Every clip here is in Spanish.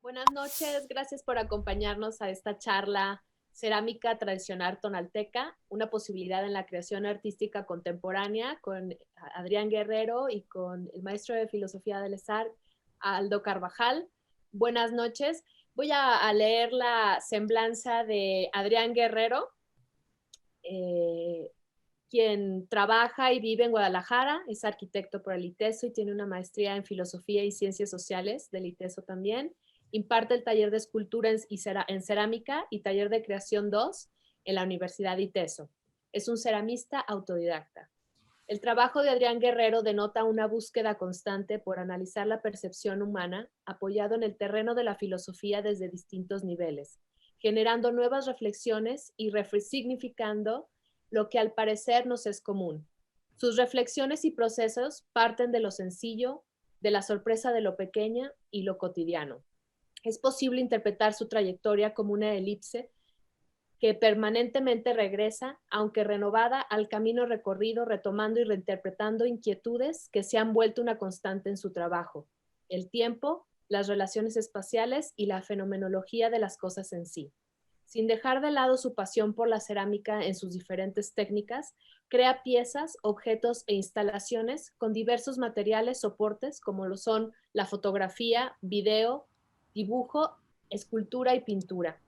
Buenas noches, gracias por acompañarnos a esta charla Cerámica Tradicional Tonalteca, una posibilidad en la creación artística contemporánea con Adrián Guerrero y con el maestro de Filosofía del ESAR, Aldo Carvajal. Buenas noches. Voy a leer la semblanza de Adrián Guerrero, quien trabaja y vive en Guadalajara, es arquitecto por el ITESO y tiene una maestría en Filosofía y Ciencias Sociales del ITESO también. Imparte el taller de escultura en cerámica y taller de creación 2 en la Universidad ITESO. Es un ceramista autodidacta. El trabajo de Adrián Guerrero denota una búsqueda constante por analizar la percepción humana, apoyado en el terreno de la filosofía desde distintos niveles, generando nuevas reflexiones y resignificando lo que al parecer nos es común. Sus reflexiones y procesos parten de lo sencillo, de la sorpresa de lo pequeño y lo cotidiano. Es posible interpretar su trayectoria como una elipse que permanentemente regresa, aunque renovada, al camino recorrido, retomando y reinterpretando inquietudes que se han vuelto una constante en su trabajo: el tiempo, las relaciones espaciales y la fenomenología de las cosas en sí. Sin dejar de lado su pasión por la cerámica en sus diferentes técnicas, crea piezas, objetos e instalaciones con diversos materiales, soportes, como lo son la fotografía, video, dibujo, escultura y pintura.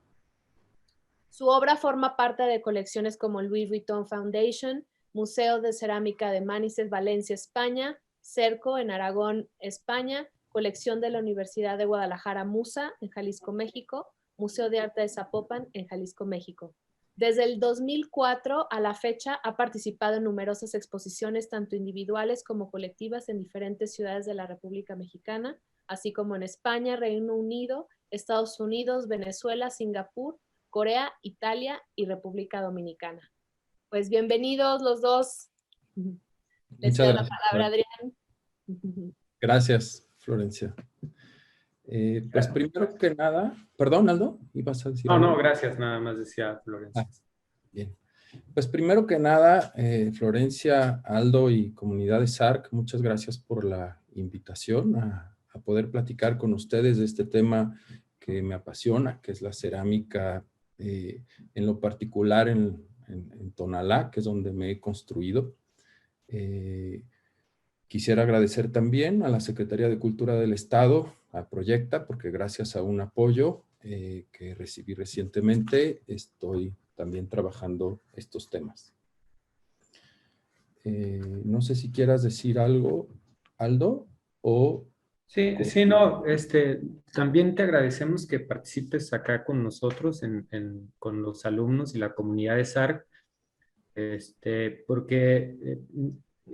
Su obra forma parte de colecciones como Louis Vuitton Foundation, Museo de Cerámica de Manises, Valencia, España, Cerco en Aragón, España, colección de la Universidad de Guadalajara, MUSA, en Jalisco, México, Museo de Arte de Zapopan, en Jalisco, México. Desde el 2004 a la fecha ha participado en numerosas exposiciones, tanto individuales como colectivas, en diferentes ciudades de la República Mexicana, así como en España, Reino Unido, Estados Unidos, Venezuela, Singapur, Corea, Italia y República Dominicana. Pues bienvenidos los dos. Les Muchas cedo la gracias. palabra, Adrián. Gracias, Florencia. Pues primero que nada, perdón, Aldo, ¿ibas a decir algo? No, gracias, nada más decía Florencia. Bien. Pues primero que nada, Florencia, Aldo y comunidad de SARC, muchas gracias por la invitación a poder platicar con ustedes de este tema que me apasiona, que es la cerámica, en lo particular en Tonalá, que es donde me he construido. Quisiera agradecer también a la Secretaría de Cultura del Estado, a Proyecta, porque gracias a un apoyo que recibí recientemente, estoy también trabajando estos temas. No sé si quieras decir algo, Aldo, o... Sí, no, también te agradecemos que participes acá con nosotros, con los alumnos y la comunidad de SARC, porque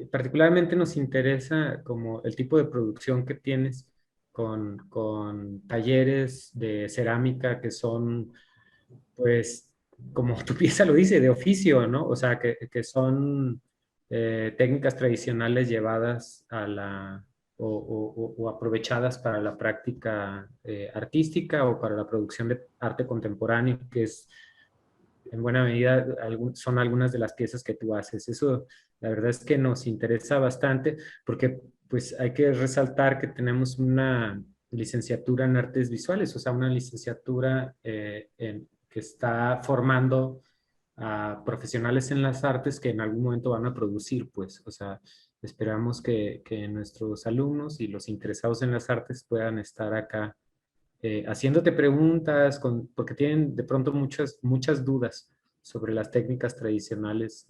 particularmente nos interesa como el tipo de producción que tienes con talleres de cerámica que son, pues, como tu pieza lo dice, de oficio, ¿no? O sea, que son técnicas tradicionales llevadas a o aprovechadas para la práctica artística o para la producción de arte contemporáneo, que es en buena medida son algunas de las piezas que tú haces. Eso, la verdad es que nos interesa bastante porque pues hay que resaltar que tenemos una licenciatura en artes visuales, o sea, una licenciatura que está formando a profesionales en las artes que en algún momento van a producir, pues, o sea, esperamos que nuestros alumnos y los interesados en las artes puedan estar acá haciéndote preguntas, porque tienen de pronto muchas dudas sobre las técnicas tradicionales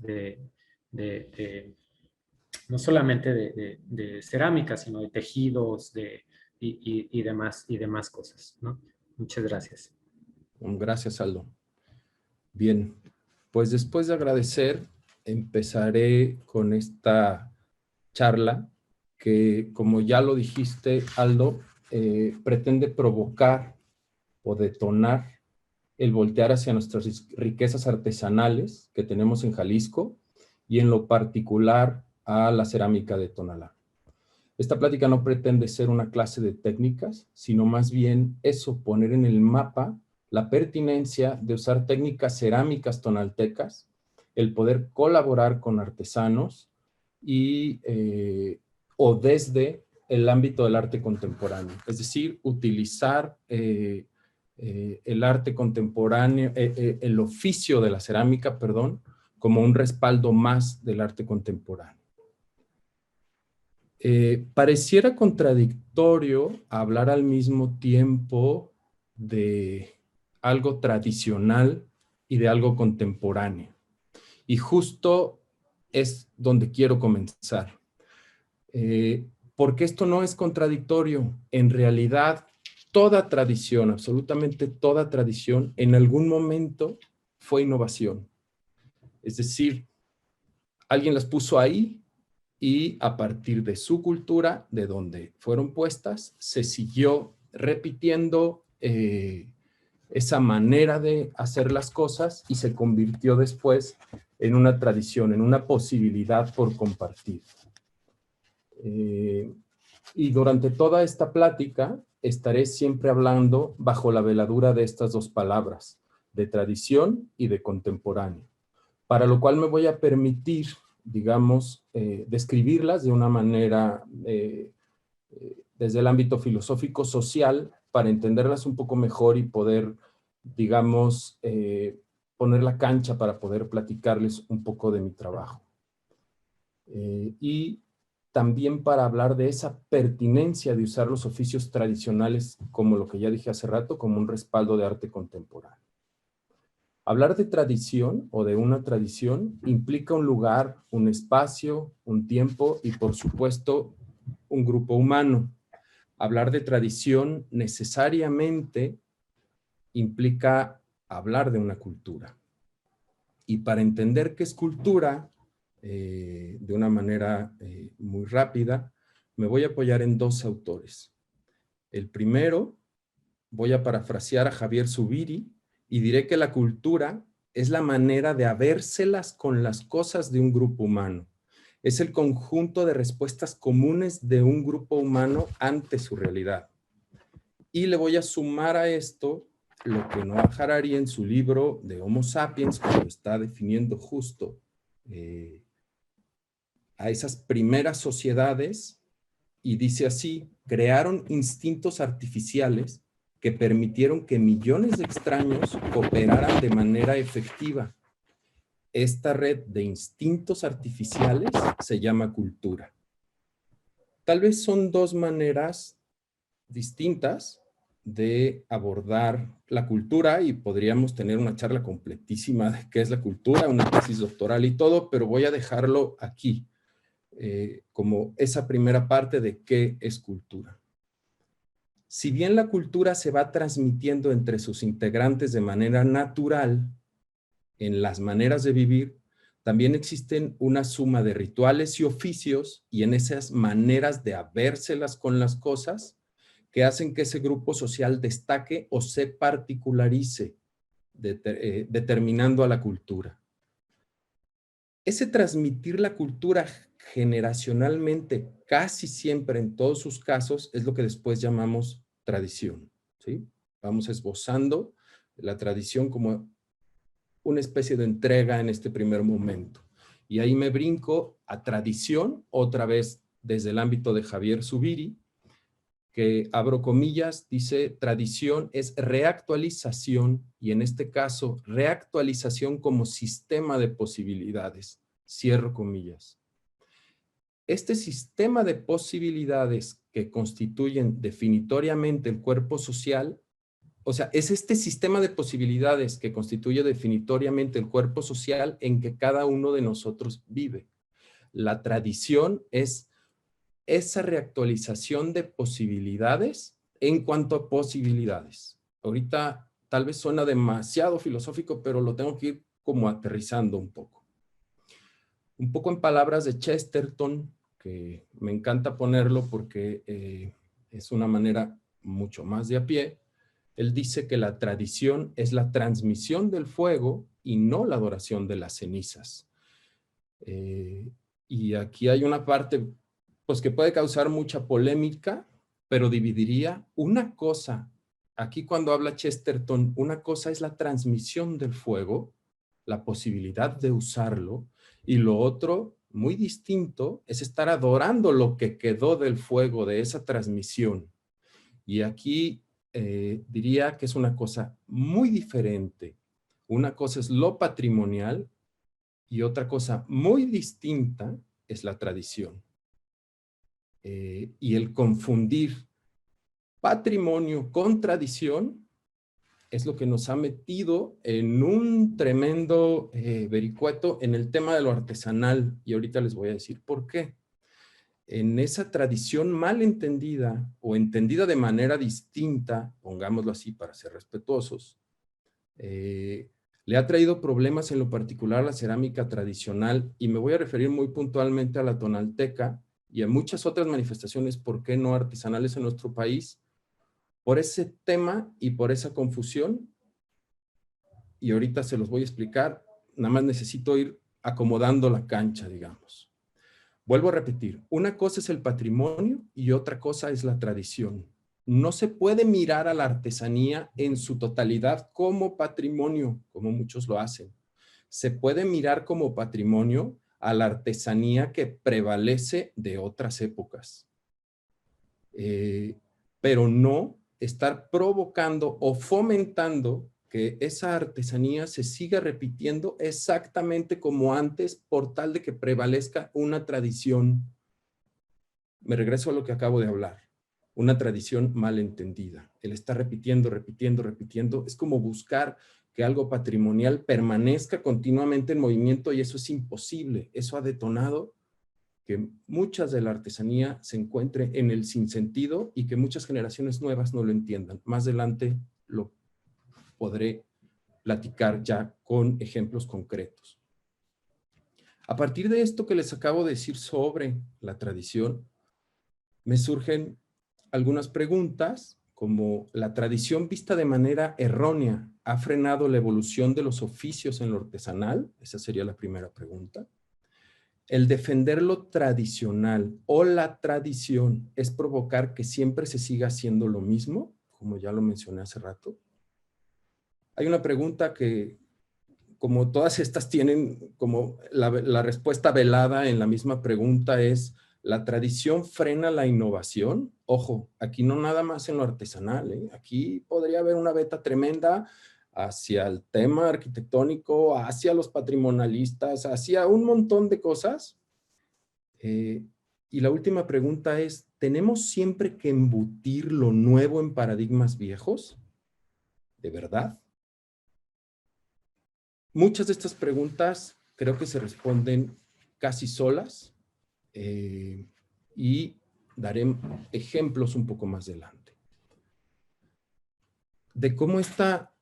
no solamente de cerámica, sino de tejidos y demás cosas, ¿no? Muchas gracias. Gracias, Aldo. Bien, pues después de agradecer, empezaré con esta charla que, como ya lo dijiste, Aldo, pretende provocar o detonar el voltear hacia nuestras riquezas artesanales que tenemos en Jalisco y en lo particular a la cerámica de Tonalá. Esta plática no pretende ser una clase de técnicas, sino más bien eso, poner en el mapa la pertinencia de usar técnicas cerámicas tonaltecas, el poder colaborar con artesanos y o desde el ámbito del arte contemporáneo, es decir, utilizar el arte contemporáneo, el oficio de la cerámica, perdón, como un respaldo más del arte contemporáneo. Pareciera contradictorio hablar al mismo tiempo de algo tradicional y de algo contemporáneo. Y justo es donde quiero comenzar. Porque esto no es contradictorio. En realidad, toda tradición, absolutamente toda tradición, en algún momento fue innovación. Es decir, alguien las puso ahí y a partir de su cultura, de donde fueron puestas, se siguió repitiendo esa manera de hacer las cosas y se convirtió después en una tradición, en una posibilidad por compartir. Y durante toda esta plática estaré siempre hablando bajo la veladura de estas dos palabras, de tradición y de contemporáneo, para lo cual me voy a permitir, digamos, describirlas de una manera desde el ámbito filosófico social para entenderlas un poco mejor y poder, digamos, poner la cancha para poder platicarles un poco de mi trabajo. Y también para hablar de esa pertinencia de usar los oficios tradicionales, como lo que ya dije hace rato, como un respaldo de arte contemporáneo. Hablar de tradición o de una tradición implica un lugar, un espacio, un tiempo y, por supuesto, un grupo humano. Hablar de tradición necesariamente implica hablar de una cultura. Y para entender qué es cultura, de una manera muy rápida, me voy a apoyar en dos autores. El primero, voy a parafrasear a Javier Zubiri y diré que la cultura es la manera de habérselas con las cosas de un grupo humano. Es el conjunto de respuestas comunes de un grupo humano ante su realidad. Y le voy a sumar a esto lo que Noah Harari en su libro de Homo Sapiens, cuando está definiendo justo a esas primeras sociedades, y dice así: crearon instintos artificiales que permitieron que millones de extraños cooperaran de manera efectiva. Esta red de instintos artificiales se llama cultura. Tal vez son dos maneras distintas de abordar la cultura y podríamos tener una charla completísima de qué es la cultura, una tesis doctoral y todo, pero voy a dejarlo aquí. Como esa primera parte de qué es cultura. Si bien la cultura se va transmitiendo entre sus integrantes de manera natural en las maneras de vivir, también existen una suma de rituales y oficios y en esas maneras de habérselas con las cosas que hacen que ese grupo social destaque o se particularice, determinando a la cultura. Ese transmitir la cultura generacionalmente, casi siempre en todos sus casos, es lo que después llamamos tradición, ¿sí? Vamos esbozando la tradición como una especie de entrega en este primer momento. Y ahí me brinco a tradición, otra vez desde el ámbito de Javier Zubiri, que, abro comillas, dice: tradición es reactualización, y en este caso, reactualización como sistema de posibilidades. Cierro comillas. Este sistema de posibilidades que constituyen definitoriamente el cuerpo social, o sea, es este sistema de posibilidades que constituye definitoriamente el cuerpo social en que cada uno de nosotros vive. La tradición es esa reactualización de posibilidades en cuanto a posibilidades. Ahorita tal vez suena demasiado filosófico, pero lo tengo que ir como aterrizando un poco. Un poco en palabras de Chesterton, que me encanta ponerlo porque es una manera mucho más de a pie. Él dice que la tradición es la transmisión del fuego y no la adoración de las cenizas. Y aquí hay una parte pues que puede causar mucha polémica, pero dividiría una cosa. Aquí cuando habla Chesterton, una cosa es la transmisión del fuego, la posibilidad de usarlo, y lo otro muy distinto es estar adorando lo que quedó del fuego de esa transmisión. Y aquí diría que es una cosa muy diferente. Una cosa es lo patrimonial y otra cosa muy distinta es la tradición. Y el confundir patrimonio con tradición es lo que nos ha metido en un tremendo vericueto en el tema de lo artesanal. Y ahorita les voy a decir por qué. En esa tradición mal entendida o entendida de manera distinta, pongámoslo así para ser respetuosos, le ha traído problemas en lo particular a la cerámica tradicional, y me voy a referir muy puntualmente a la tonalteca y a muchas otras manifestaciones, ¿por qué no artesanales en nuestro país? Por ese tema y por esa confusión, y ahorita se los voy a explicar, nada más necesito ir acomodando la cancha, digamos. Vuelvo a repetir, una cosa es el patrimonio y otra cosa es la tradición. No se puede mirar a la artesanía en su totalidad como patrimonio, como muchos lo hacen. Se puede mirar como patrimonio a la artesanía que prevalece de otras épocas. Pero no estar provocando o fomentando que esa artesanía se siga repitiendo exactamente como antes por tal de que prevalezca una tradición. Me regreso a lo que acabo de hablar. Una tradición mal entendida. El estar repitiendo, repitiendo, repitiendo, es como buscar que algo patrimonial permanezca continuamente en movimiento, y eso es imposible. Eso ha detonado que muchas de la artesanía se encuentre en el sinsentido y que muchas generaciones nuevas no lo entiendan. Más adelante lo podré platicar ya con ejemplos concretos. A partir de esto que les acabo de decir sobre la tradición, me surgen algunas preguntas, como ¿la tradición vista de manera errónea ha frenado la evolución de los oficios en lo artesanal? Esa sería la primera pregunta. ¿El defender lo tradicional o la tradición es provocar que siempre se siga haciendo lo mismo? Como ya lo mencioné hace rato. Hay una pregunta que, como todas estas tienen como la respuesta velada en la misma pregunta, es: ¿la tradición frena la innovación? Ojo, aquí no nada más en lo artesanal, ¿eh? Aquí podría haber una beta tremenda hacia el tema arquitectónico, hacia los patrimonialistas, hacia un montón de cosas. Y la última pregunta es: ¿tenemos siempre que embutir lo nuevo en paradigmas viejos? ¿De verdad? Muchas de estas preguntas creo que se responden casi solas, y daré ejemplos un poco más adelante de cómo esta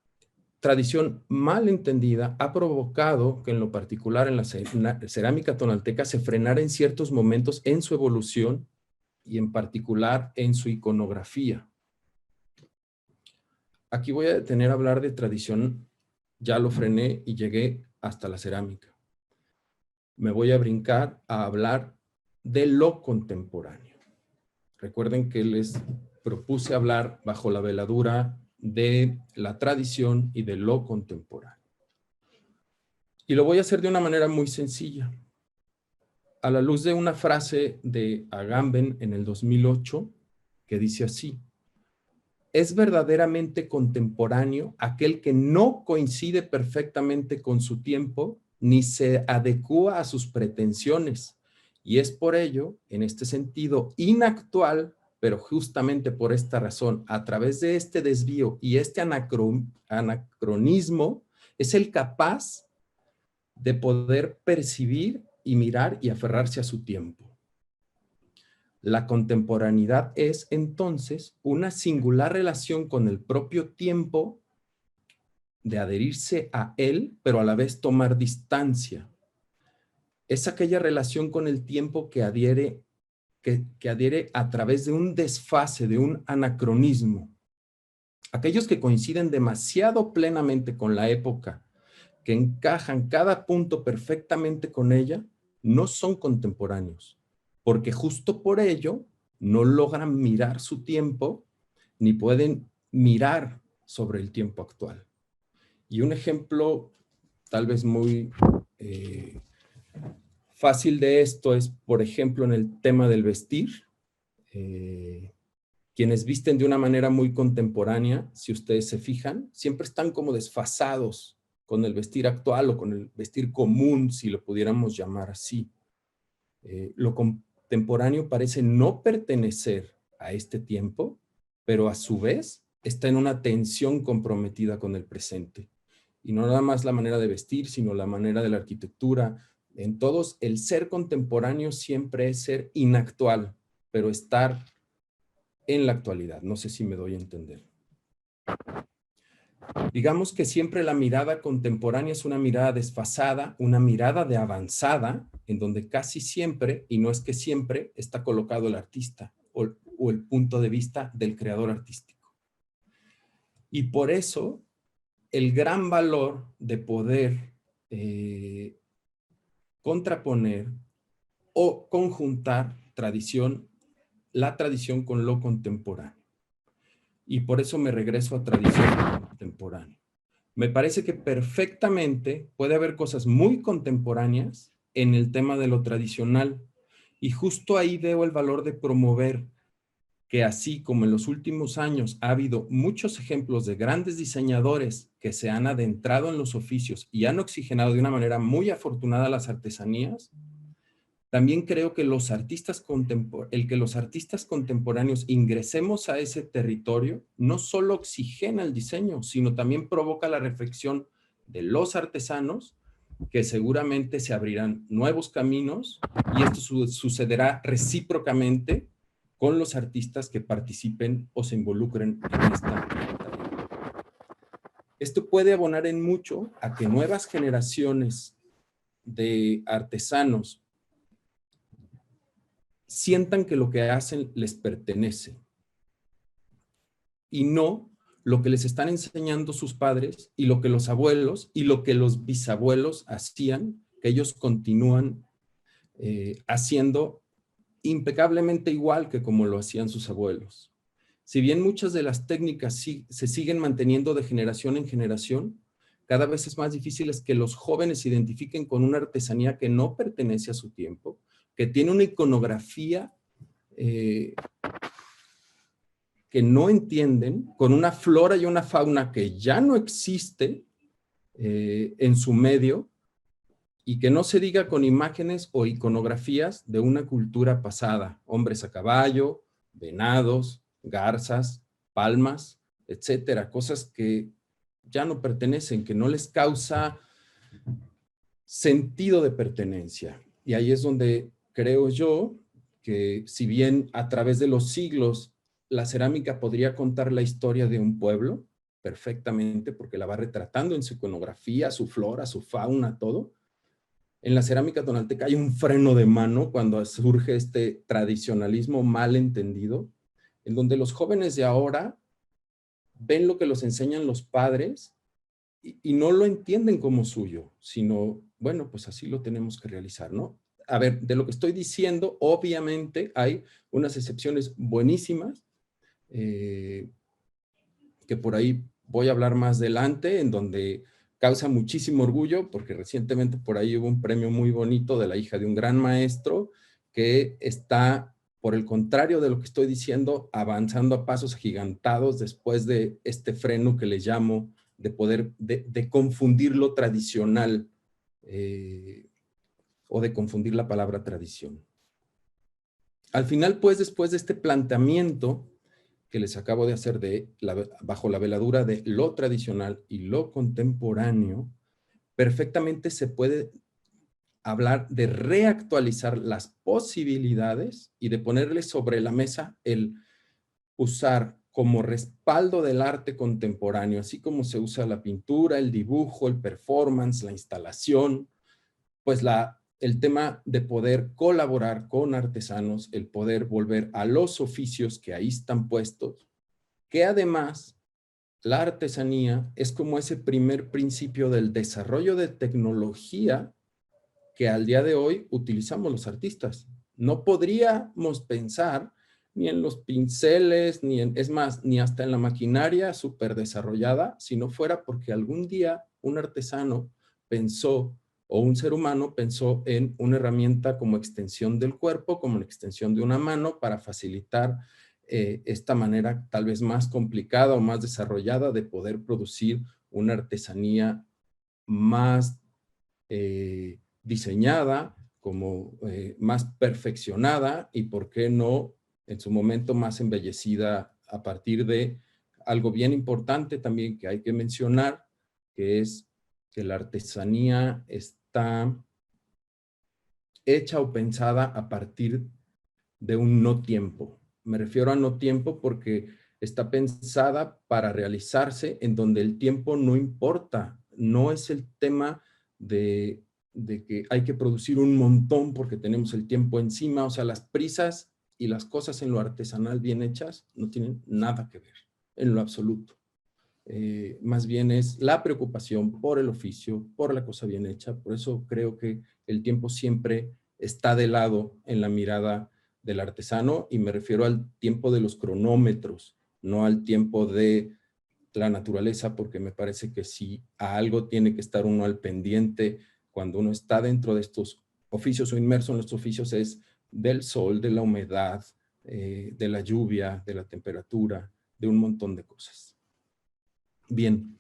tradición mal entendida ha provocado que en lo particular en la cerámica tonalteca se frenara en ciertos momentos en su evolución y en particular en su iconografía. Aquí voy a detener a hablar de tradición, ya lo frené y llegué hasta la cerámica. Me voy a brincar a hablar de lo contemporáneo. Recuerden que les propuse hablar bajo la veladura de la tradición y de lo contemporáneo. Y lo voy a hacer de una manera muy sencilla. A la luz de una frase de Agamben en el 2008, que dice así: es verdaderamente contemporáneo aquel que no coincide perfectamente con su tiempo ni se adecúa a sus pretensiones, y es por ello, en este sentido, inactual, pero justamente por esta razón, a través de este desvío y este anacronismo, es el capaz de poder percibir y mirar y aferrarse a su tiempo. La contemporaneidad es, entonces, una singular relación con el propio tiempo, de adherirse a él, pero a la vez tomar distancia. Es aquella relación con el tiempo que adhiere a través de un desfase, de un anacronismo. Aquellos que coinciden demasiado plenamente con la época, que encajan cada punto perfectamente con ella, no son contemporáneos, porque justo por ello no logran mirar su tiempo ni pueden mirar sobre el tiempo actual. Y un ejemplo tal vez muy fácil de esto es, por ejemplo, en el tema del vestir. Quienes visten de una manera muy contemporánea, si ustedes se fijan, siempre están como desfasados con el vestir actual o con el vestir común, si lo pudiéramos llamar así. Lo contemporáneo parece no pertenecer a este tiempo, pero a su vez está en una tensión comprometida con el presente. Y no nada más la manera de vestir, sino la manera de la arquitectura. En todos, el ser contemporáneo siempre es ser inactual, pero estar en la actualidad. No sé si me doy a entender. Digamos que siempre la mirada contemporánea es una mirada desfasada, una mirada de avanzada, en donde casi siempre, y no es que siempre, está colocado el artista o el punto de vista del creador artístico. Y por eso, el gran valor de poder contraponer o conjuntar la tradición con lo contemporáneo. Y por eso me regreso a tradición contemporánea. Me parece que perfectamente puede haber cosas muy contemporáneas en el tema de lo tradicional. Y justo ahí veo el valor de promover que así como en los últimos años ha habido muchos ejemplos de grandes diseñadores que se han adentrado en los oficios y han oxigenado de una manera muy afortunada las artesanías, también creo que el que los artistas contemporáneos ingresemos a ese territorio no solo oxigena el diseño, sino también provoca la reflexión de los artesanos, que seguramente se abrirán nuevos caminos y esto sucederá recíprocamente con los artistas que participen o se involucren en esta tarea. Esto puede abonar en mucho a que nuevas generaciones de artesanos sientan que lo que hacen les pertenece y no lo que les están enseñando sus padres y lo que los abuelos y lo que los bisabuelos hacían, que ellos continúan haciendo impecablemente igual que como lo hacían sus abuelos. Si bien muchas de las técnicas se siguen manteniendo de generación en generación, cada vez es más difícil que los jóvenes se identifiquen con una artesanía que no pertenece a su tiempo, que tiene una iconografía que no entienden, con una flora y una fauna que ya no existe en su medio, y que no se diga con imágenes o iconografías de una cultura pasada, hombres a caballo, venados, garzas, palmas, etcétera, cosas que ya no pertenecen, que no les causa sentido de pertenencia. Y ahí es donde creo yo que si bien a través de los siglos la cerámica podría contar la historia de un pueblo perfectamente, porque la va retratando en su iconografía, su flora, su fauna, todo. En la cerámica tonalteca hay un freno de mano cuando surge este tradicionalismo mal entendido, en donde los jóvenes de ahora ven lo que los enseñan los padres y no lo entienden como suyo, sino, bueno, pues así lo tenemos que realizar, ¿no? A ver, de lo que estoy diciendo, obviamente hay unas excepciones buenísimas, que por ahí voy a hablar más adelante, en donde causa muchísimo orgullo, porque recientemente por ahí hubo un premio muy bonito de la hija de un gran maestro, que está, por el contrario de lo que estoy diciendo, avanzando a pasos agigantados después de este freno que le llamo, de poder, de confundir lo tradicional, o de confundir la palabra tradición. Al final, pues, después de este planteamiento que les acabo de hacer bajo la veladura de lo tradicional y lo contemporáneo, perfectamente se puede hablar de reactualizar las posibilidades y de ponerle sobre la mesa el usar como respaldo del arte contemporáneo, así como se usa la pintura, el dibujo, el performance, la instalación, pues el tema de poder colaborar con artesanos, el poder volver a los oficios que ahí están puestos, que además la artesanía es como ese primer principio del desarrollo de tecnología que al día de hoy utilizamos los artistas. No podríamos pensar ni en los pinceles, es más, ni hasta en la maquinaria súper desarrollada, si no fuera porque algún día un artesano pensó o un ser humano pensó en una herramienta como extensión del cuerpo, como una extensión de una mano para facilitar esta manera tal vez más complicada o más desarrollada de poder producir una artesanía más diseñada, como más perfeccionada y, por qué no, en su momento más embellecida a partir de algo bien importante también que hay que mencionar, que es que la artesanía está hecha o pensada a partir de un no tiempo. Me refiero a no tiempo porque está pensada para realizarse en donde el tiempo no importa. No es el tema de que hay que producir un montón porque tenemos el tiempo encima. O sea, las prisas y las cosas en lo artesanal bien hechas no tienen nada que ver, en lo absoluto. Más bien es la preocupación por el oficio, por la cosa bien hecha. Por eso creo que el tiempo siempre está de lado en la mirada del artesano, y me refiero al tiempo de los cronómetros, no al tiempo de la naturaleza, porque me parece que si a algo tiene que estar uno al pendiente cuando uno está dentro de estos oficios o inmerso en los oficios, es del sol, de la humedad, de la lluvia, de la temperatura, de un montón de cosas. Bien,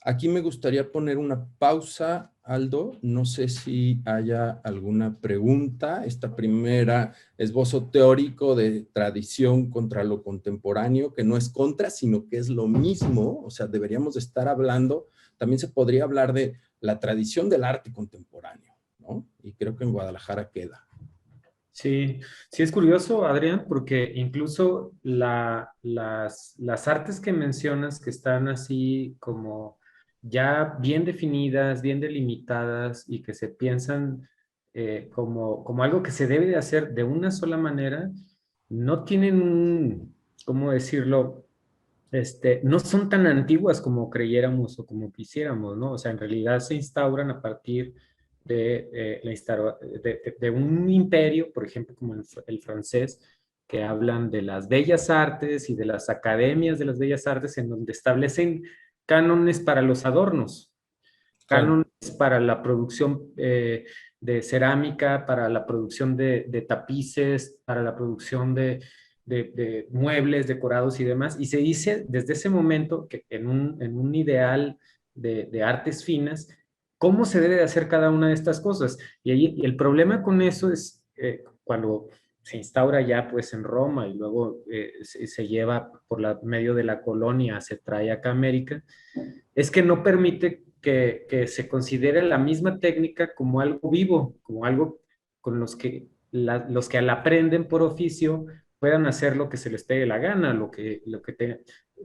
aquí me gustaría poner una pausa, Aldo. No sé si haya alguna pregunta. Esta primera esbozo teórico de tradición contra lo contemporáneo, que no es contra, sino que es lo mismo. O sea, deberíamos de estar hablando, también se podría hablar de la tradición del arte contemporáneo, ¿no? Y creo que en Guadalajara queda. Sí, sí es curioso, Adrián, porque incluso las artes que mencionas que están así como ya bien definidas, bien delimitadas y que se piensan como algo que se debe de hacer de una sola manera, no tienen un, ¿cómo decirlo? No son tan antiguas como creyéramos o como quisiéramos, ¿no? O sea, en realidad se instauran a partir de un imperio, por ejemplo, como el francés, que hablan de las bellas artes y de las academias de las bellas artes, en donde establecen cánones para los adornos, Claro. cánones para la producción de cerámica, para la producción de tapices, para la producción de muebles decorados y demás. Y se dice desde ese momento que en un ideal de artes finas, cómo se debe de hacer cada una de estas cosas. Y ahí el problema con eso es cuando se instaura ya pues en Roma y luego se lleva por medio de la colonia, se trae acá a América, es que no permite que se considere la misma técnica como algo vivo, como algo con los que al aprenden por oficio puedan hacer lo que se les pegue la gana,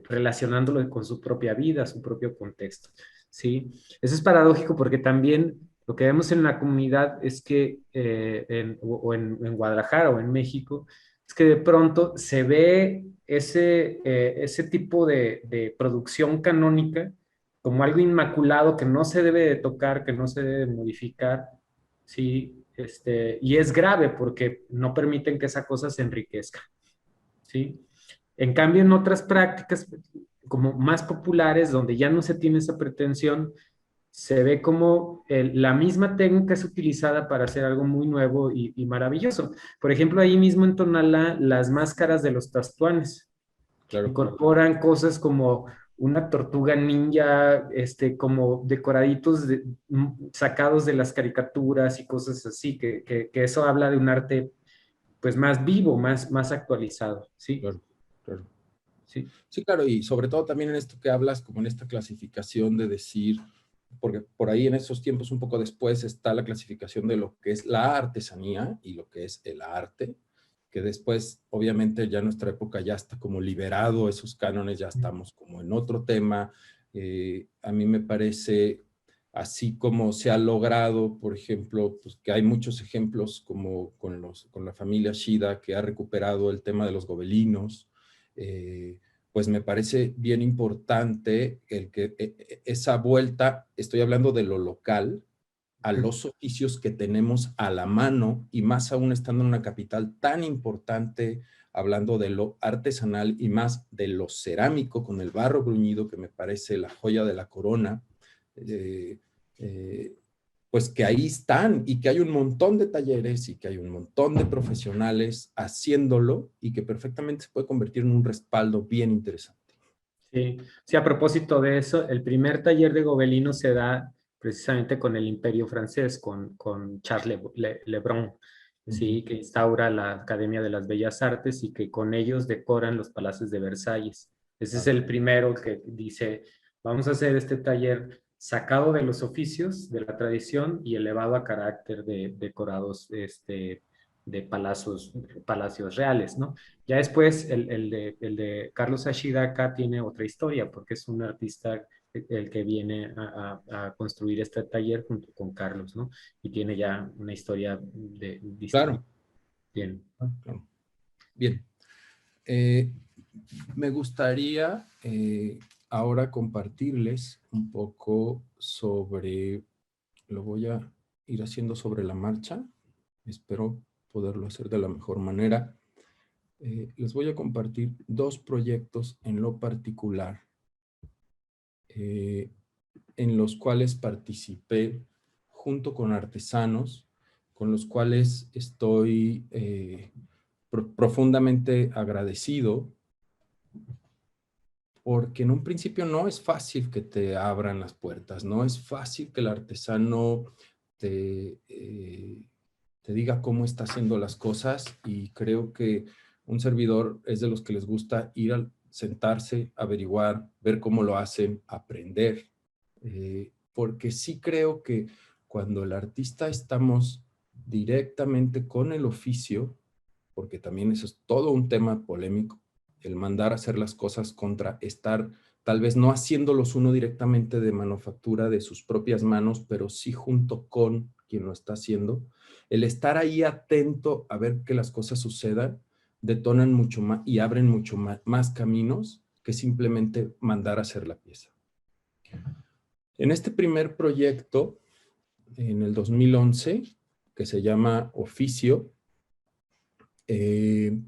relacionándolo con su propia vida, su propio contexto. ¿Sí? Eso es paradójico porque también lo que vemos en la comunidad es que, en Guadalajara o en México, es que de pronto se ve ese tipo de producción canónica como algo inmaculado que no se debe de tocar, que no se debe de modificar, ¿sí? Y es grave porque no permiten que esa cosa se enriquezca, ¿sí? En cambio, en otras prácticas como más populares, donde ya no se tiene esa pretensión, se ve como la misma técnica es utilizada para hacer algo muy nuevo y maravilloso. Por ejemplo, ahí mismo en Tonalá, las máscaras de los tastuanes Claro. incorporan cosas como una tortuga ninja, como decoraditos sacados de las caricaturas y cosas así, que eso habla de un arte pues más vivo, más actualizado, ¿sí? Claro, claro. Sí. Sí, claro, y sobre todo también en esto que hablas, como en esta clasificación de decir, porque por ahí en esos tiempos un poco después está la clasificación de lo que es la artesanía y lo que es el arte, que después obviamente ya en nuestra época ya está como liberado esos cánones, ya estamos como en otro tema. A mí me parece, así como se ha logrado, por ejemplo, pues que hay muchos ejemplos como con la familia Shida, que ha recuperado el tema de los gobelinos, pues me parece bien importante el que esa vuelta, estoy hablando de lo local, a los oficios que tenemos a la mano, y más aún estando en una capital tan importante, hablando de lo artesanal y más de lo cerámico con el barro bruñido, que me parece la joya de la corona. pues que ahí están y que hay un montón de talleres y que hay un montón de profesionales haciéndolo y que perfectamente se puede convertir en un respaldo bien interesante. Sí, sí, a propósito de eso, el primer taller de Gobelino se da precisamente con el Imperio francés, con Charles Lebrun, ¿sí? Que instaura la Academia de las Bellas Artes y que con ellos decoran los palacios de Versalles. Ese es el primero que dice, vamos a hacer este taller sacado de los oficios, de la tradición y elevado a carácter de decorados de palacios reales, ¿no? Ya después, el de Carlos Ashida acá tiene otra historia, porque es un artista el que viene a construir este taller junto con Carlos, ¿no? Y tiene ya una historia distinta. Claro. Bien. Claro. Bien. Me gustaría ahora compartirles un poco sobre, lo voy a ir haciendo sobre la marcha, espero poderlo hacer de la mejor manera. Les voy a compartir 2 proyectos en lo particular en los cuales participé junto con artesanos, con los cuales estoy profundamente agradecido, porque en un principio no es fácil que te abran las puertas, no es fácil que el artesano te diga cómo está haciendo las cosas, y creo que un servidor es de los que les gusta ir a sentarse, averiguar, ver cómo lo hacen, aprender, porque sí creo que cuando el artista estamos directamente con el oficio, porque también eso es todo un tema polémico, el mandar a hacer las cosas contra estar tal vez no haciéndolos uno directamente de manufactura de sus propias manos, pero sí junto con quien lo está haciendo. El estar ahí atento a ver que las cosas sucedan, detonan mucho más y abren mucho más caminos que simplemente mandar a hacer la pieza. En este primer proyecto, en el 2011, que se llama Oficio, el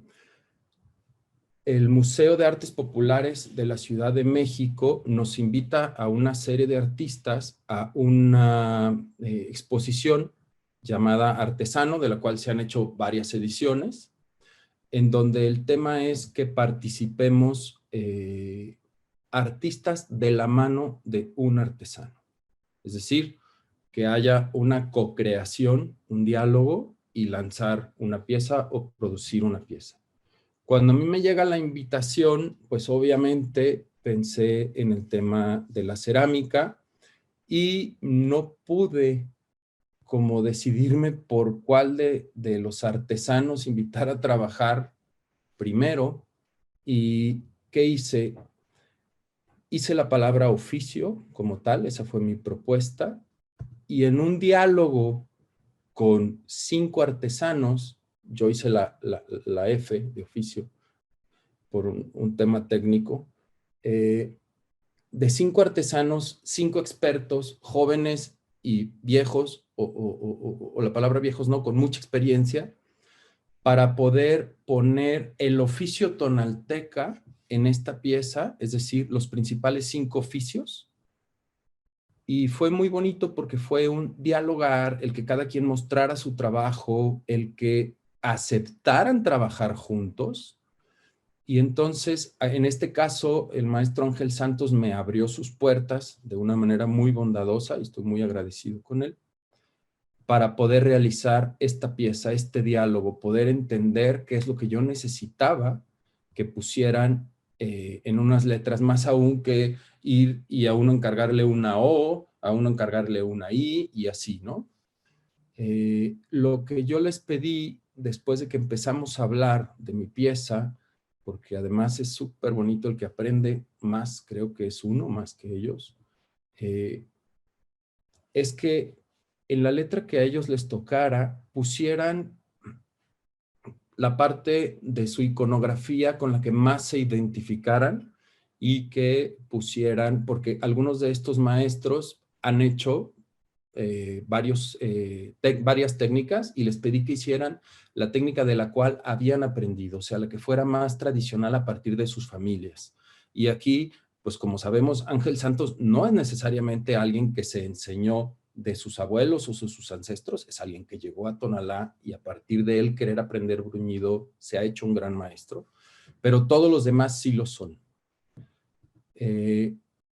Museo de Artes Populares de la Ciudad de México nos invita a una serie de artistas a una exposición llamada Artesano, de la cual se han hecho varias ediciones, en donde el tema es que participemos artistas de la mano de un artesano. Es decir, que haya una co-creación, un diálogo y lanzar una pieza o producir una pieza. Cuando a mí me llega la invitación, pues obviamente pensé en el tema de la cerámica y no pude como decidirme por cuál de los artesanos invitar a trabajar primero. ¿Y qué hice? Hice la palabra oficio como tal, esa fue mi propuesta, y en un diálogo con 5 artesanos, yo hice la F de oficio, por un tema técnico, de 5 artesanos, 5 expertos, jóvenes y viejos, o la palabra viejos no, con mucha experiencia, para poder poner el oficio tonalteca en esta pieza, es decir, los principales 5 oficios. Y fue muy bonito porque fue un dialogar, el que cada quien mostrara su trabajo, el que aceptaran trabajar juntos. Y entonces, en este caso, el maestro Ángel Santos me abrió sus puertas de una manera muy bondadosa, y estoy muy agradecido con él, para poder realizar esta pieza, este diálogo, poder entender qué es lo que yo necesitaba que pusieran en unas letras, más aún que ir y a uno encargarle una O, a uno encargarle una I y así, ¿no? Lo que yo les pedí después de que empezamos a hablar de mi pieza, porque además es súper bonito, el que aprende más, creo que es uno más que ellos, es que en la letra que a ellos les tocara pusieran la parte de su iconografía con la que más se identificaran, y que pusieran, porque algunos de estos maestros han hecho varias técnicas, y les pedí que hicieran la técnica de la cual habían aprendido, o sea, la que fuera más tradicional a partir de sus familias. Y aquí, pues como sabemos, Ángel Santos no es necesariamente alguien que se enseñó de sus abuelos o sus ancestros, es alguien que llegó a Tonalá y a partir de él querer aprender bruñido se ha hecho un gran maestro, pero todos los demás sí lo son.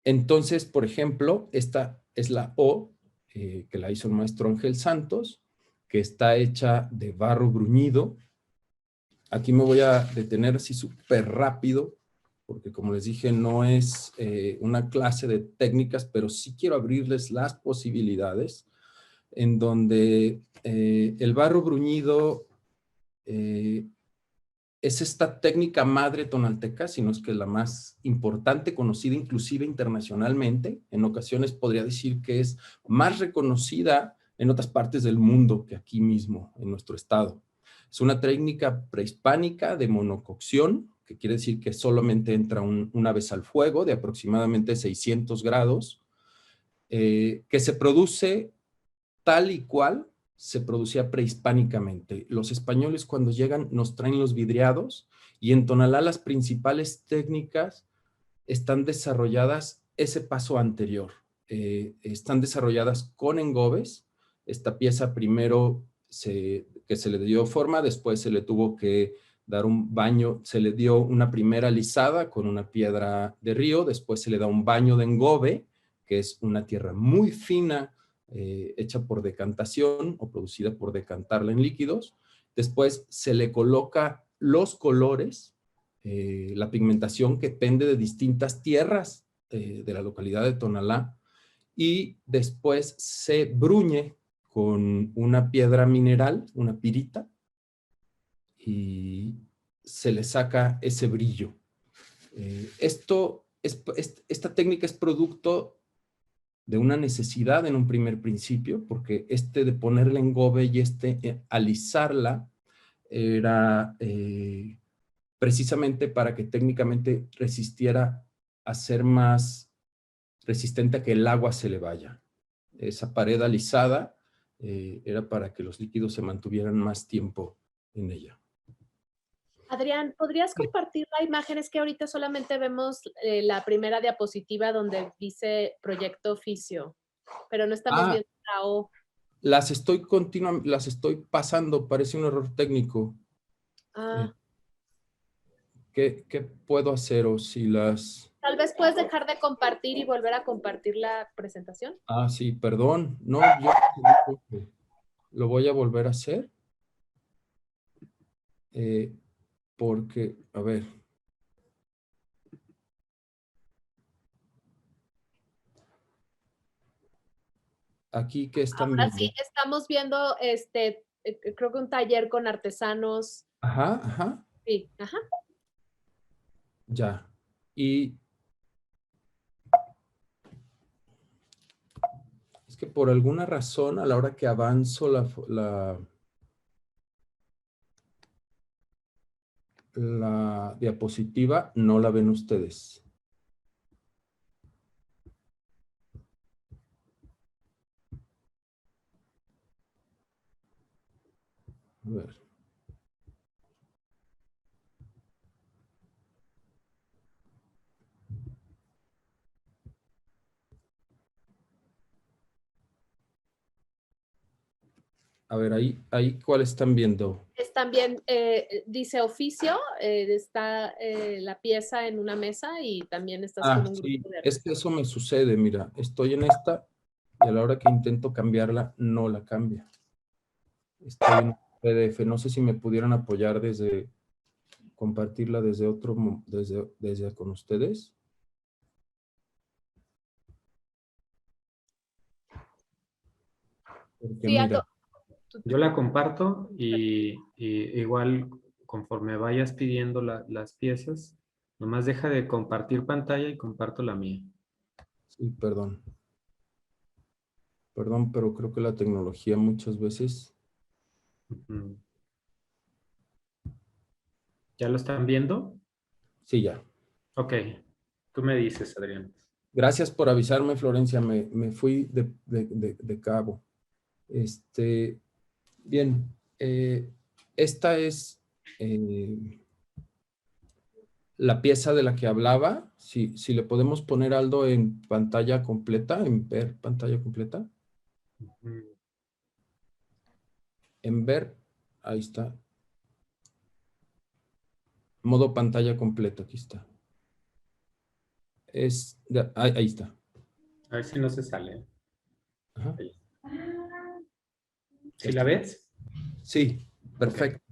Entonces, por ejemplo, esta es la O, que la hizo el maestro Ángel Santos, que está hecha de barro bruñido. Aquí me voy a detener así súper rápido, porque como les dije, no es una clase de técnicas, pero sí quiero abrirles las posibilidades, en donde el barro bruñido es esta técnica madre tonalteca, sino es que es la más importante, conocida inclusive internacionalmente. En ocasiones podría decir que es más reconocida en otras partes del mundo que aquí mismo, en nuestro estado. Es una técnica prehispánica de monococción, que quiere decir que solamente entra una vez al fuego, de aproximadamente 600 grados, que se produce tal y cual se producía prehispánicamente. Los españoles cuando llegan nos traen los vidriados y en Tonalá las principales técnicas están desarrolladas ese paso anterior. Están desarrolladas con engobes. Esta pieza primero que se le dio forma, después se le tuvo que dar un baño, se le dio una primera lisada con una piedra de río, después se le da un baño de engobe, que es una tierra muy fina, hecha por decantación o producida por decantarla en líquidos. Después se le coloca los colores, la pigmentación que pende de distintas tierras de la localidad de Tonalá, y después se bruñe con una piedra mineral, una pirita, y se le saca ese brillo. Esta técnica es producto de una necesidad en un primer principio, porque de ponerle engobe y alisarla era precisamente para que técnicamente resistiera a ser más resistente a que el agua se le vaya. Esa pared alisada era para que los líquidos se mantuvieran más tiempo en ella. Adrián, ¿podrías compartir la imagen? Es que ahorita solamente vemos la primera diapositiva donde dice Proyecto Oficio, pero no estamos viendo la O. Las estoy pasando, parece un error técnico. ¿Qué puedo hacer? O si las... Tal vez puedes dejar de compartir y volver a compartir la presentación. Sí, perdón. No, yo lo voy a volver a hacer. Porque, a ver. Aquí que están Ahora viendo. sí, estamos viendo, creo que un taller con artesanos. Ajá, ajá. Sí, ajá. Ya. Y es que por alguna razón, a la hora que avanzo la diapositiva, no la ven ustedes. A ver. A ver, ahí ¿cuál están viendo? Están bien, dice oficio, está la pieza en una mesa y también estás con un Sí, grupo de es que eso me sucede, mira, estoy en esta y a la hora que intento cambiarla, no la cambia. Estoy en PDF, no sé si me pudieran apoyar compartirla desde con ustedes. Porque sí, mira, yo la comparto y igual conforme vayas pidiendo las piezas, nomás deja de compartir pantalla y comparto la mía. sí, perdón. Perdón, pero creo que la tecnología muchas veces... ¿Ya lo están viendo? Sí, ya. Ok. Tú me dices, Adrián. Gracias por avisarme, Florencia. Me fui de cabo. Bien. Esta es la pieza de la que hablaba. Si le podemos poner, Aldo, en pantalla completa, en ver pantalla completa. En ver, ahí está. Modo pantalla completo, aquí está. Ahí está. A ver si no se sale. Ajá. ¿Sí la ves? Sí, perfecto.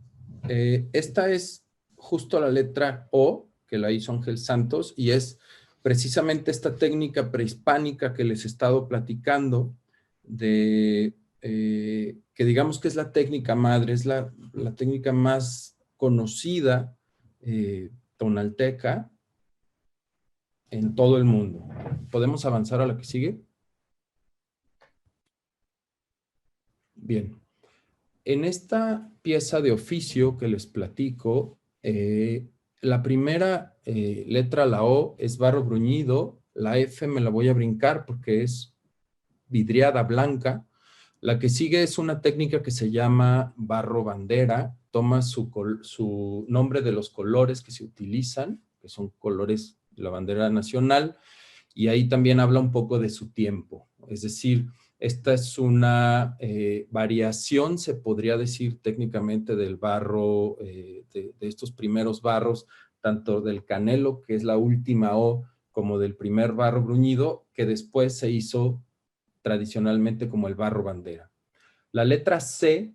Esta es justo la letra O, que la hizo Ángel Santos, y es precisamente esta técnica prehispánica que les he estado platicando, que digamos que es la técnica madre, es la técnica más conocida tonalteca en todo el mundo. ¿Podemos avanzar a la que sigue? Bien. En esta pieza de oficio que les platico, la primera letra, la O, es barro bruñido, la F me la voy a brincar porque es vidriada blanca. La que sigue es una técnica que se llama barro bandera, toma su nombre de los colores que se utilizan, que son colores de la bandera nacional, y ahí también habla un poco de su tiempo, es decir, esta es una variación, se podría decir técnicamente, del barro, de estos primeros barros, tanto del canelo, que es la última O, como del primer barro bruñido, que después se hizo tradicionalmente como el barro bandera. La letra C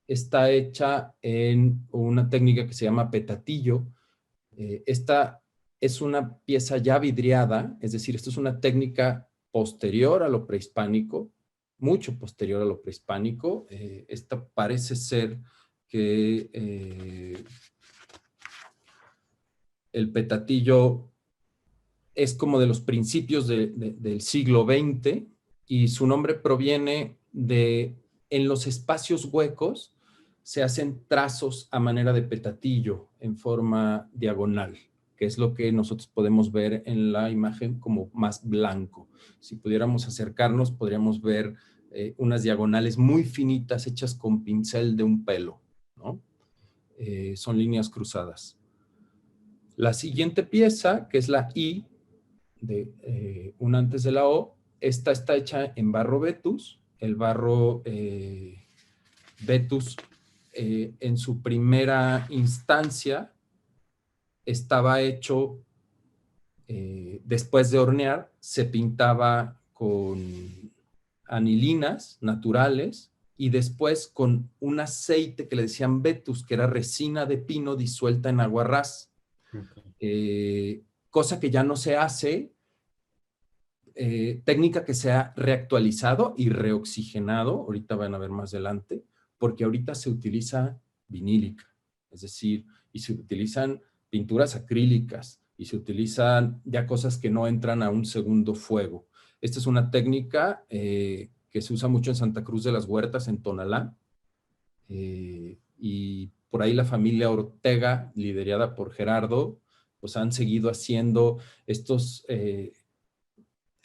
está hecha en una técnica que se llama petatillo. Esta es una pieza ya vidriada, es decir, esto es una técnica posterior a lo prehispánico, mucho posterior a lo prehispánico. Esta parece ser que el petatillo es como de los principios del siglo XX y su nombre proviene de, en los espacios huecos, se hacen trazos a manera de petatillo en forma diagonal, que es lo que nosotros podemos ver en la imagen como más blanco. Si pudiéramos acercarnos, podríamos ver unas diagonales muy finitas hechas con pincel de un pelo, ¿no? Son líneas cruzadas. La siguiente pieza, que es la I, una antes de la O, esta está hecha en barro Vetus. El barro Vetus en su primera instancia estaba hecho después de hornear, se pintaba con anilinas naturales y después con un aceite que le decían Vetus, que era resina de pino disuelta en agua ras. Okay. Cosa que ya no se hace, técnica que se ha reactualizado y reoxigenado, ahorita van a ver más adelante, porque ahorita se utiliza vinílica, es decir, y se utilizan pinturas acrílicas, y se utilizan ya cosas que no entran a un segundo fuego. Esta es una técnica que se usa mucho en Santa Cruz de las Huertas, en Tonalá, y por ahí la familia Ortega, liderada por Gerardo, pues han seguido haciendo estos...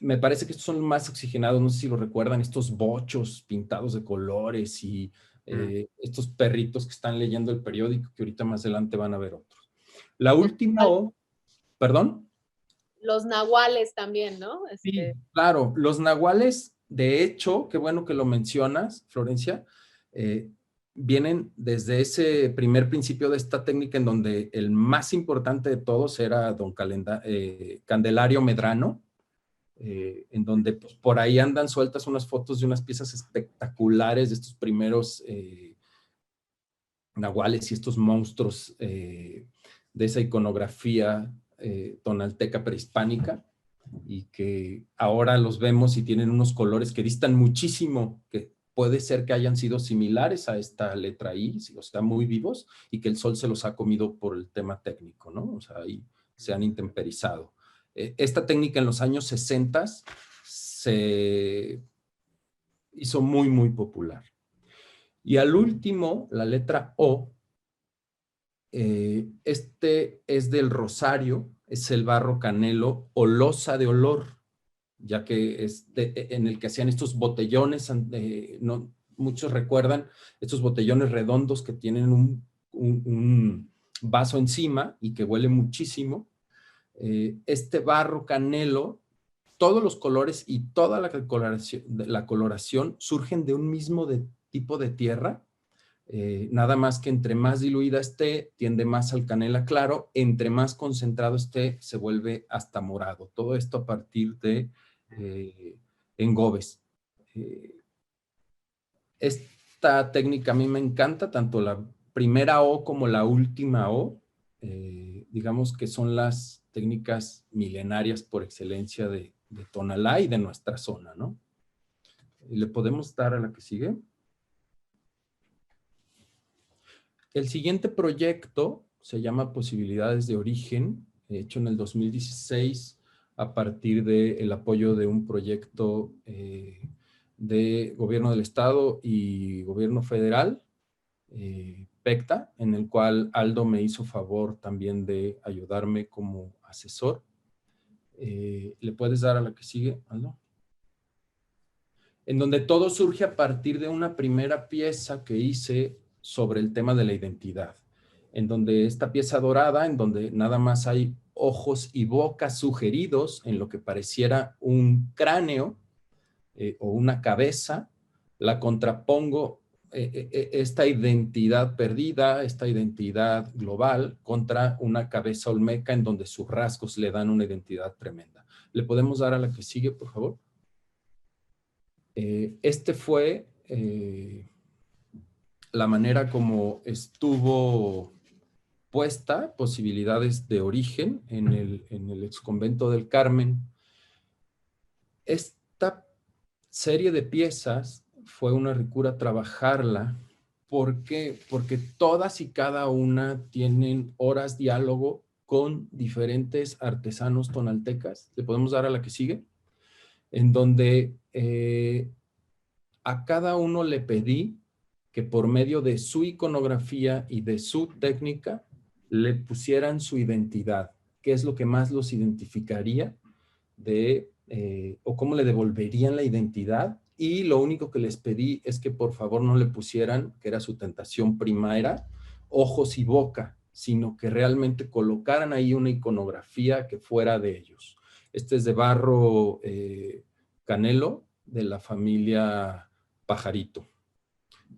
me parece que estos son más oxigenados, no sé si lo recuerdan, estos bochos pintados de colores y estos perritos que están leyendo el periódico, que ahorita más adelante van a ver otros. La última O, ¿perdón? Los nahuales también, ¿no? Sí, claro, los nahuales, de hecho, qué bueno que lo mencionas, Florencia, vienen desde ese primer principio de esta técnica en donde el más importante de todos era don Candelario Medrano, en donde pues, por ahí andan sueltas unas fotos de unas piezas espectaculares de estos primeros nahuales y estos monstruos de esa iconografía tonalteca prehispánica, y que ahora los vemos y tienen unos colores que distan muchísimo, que puede ser que hayan sido similares a esta letra I, o sea, muy vivos, y que el sol se los ha comido por el tema técnico, ¿no? O sea, ahí se han intemperizado. Esta técnica en los años 60 se hizo muy, muy popular. Y al último, la letra O, este es del Rosario, es el barro canelo o loza de olor, ya que es en el que hacían estos botellones, no, muchos recuerdan estos botellones redondos que tienen un vaso encima y que huele muchísimo. Este barro canelo todos los colores y toda la coloración surgen de un mismo tipo de tierra. Nada más que entre más diluida esté, tiende más al canela claro, entre más concentrado esté, se vuelve hasta morado. Todo esto a partir de engobes. Esta técnica a mí me encanta, tanto la primera O como la última O, digamos que son las técnicas milenarias por excelencia de Tonalá y de nuestra zona, ¿no? ¿Le podemos dar a la que sigue? El siguiente proyecto se llama Posibilidades de Origen, hecho en el 2016 a partir del apoyo de un proyecto de gobierno del estado y gobierno federal, PECTA, en el cual Aldo me hizo favor también de ayudarme como asesor. ¿Le puedes dar a la que sigue, Aldo? En donde todo surge a partir de una primera pieza que hice sobre el tema de la identidad, en donde esta pieza dorada, en donde nada más hay ojos y boca sugeridos en lo que pareciera un cráneo o una cabeza, la contrapongo esta identidad perdida, esta identidad global contra una cabeza olmeca en donde sus rasgos le dan una identidad tremenda. ¿Le podemos dar a la que sigue, por favor? Este fue la manera como estuvo puesta Posibilidades de Origen en el exconvento del Carmen. Esta serie de piezas fue una ricura trabajarla. ¿Por qué? Porque todas y cada una tienen horas diálogo con diferentes artesanos tonaltecas. ¿Le podemos dar a la que sigue? En donde a cada uno le pedí que por medio de su iconografía y de su técnica le pusieran su identidad, qué es lo que más los identificaría o cómo le devolverían la identidad. Y lo único que les pedí es que por favor no le pusieran, que era su tentación primera, ojos y boca, sino que realmente colocaran ahí una iconografía que fuera de ellos. Este es de barro canelo, de la familia Pajarito.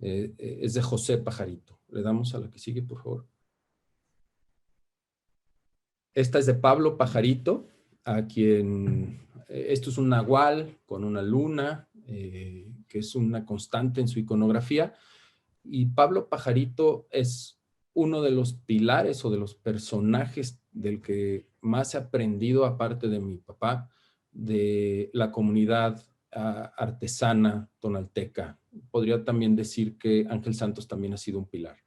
Es de José Pajarito. Le damos a la que sigue, por favor. Esta es de Pablo Pajarito, a quien... esto es un nahual con una luna, que es una constante en su iconografía. Y Pablo Pajarito es uno de los pilares o de los personajes del que más he aprendido, aparte de mi papá, de la comunidad artesana tonalteca. Podría también decir que Ángel Santos también ha sido un pilar.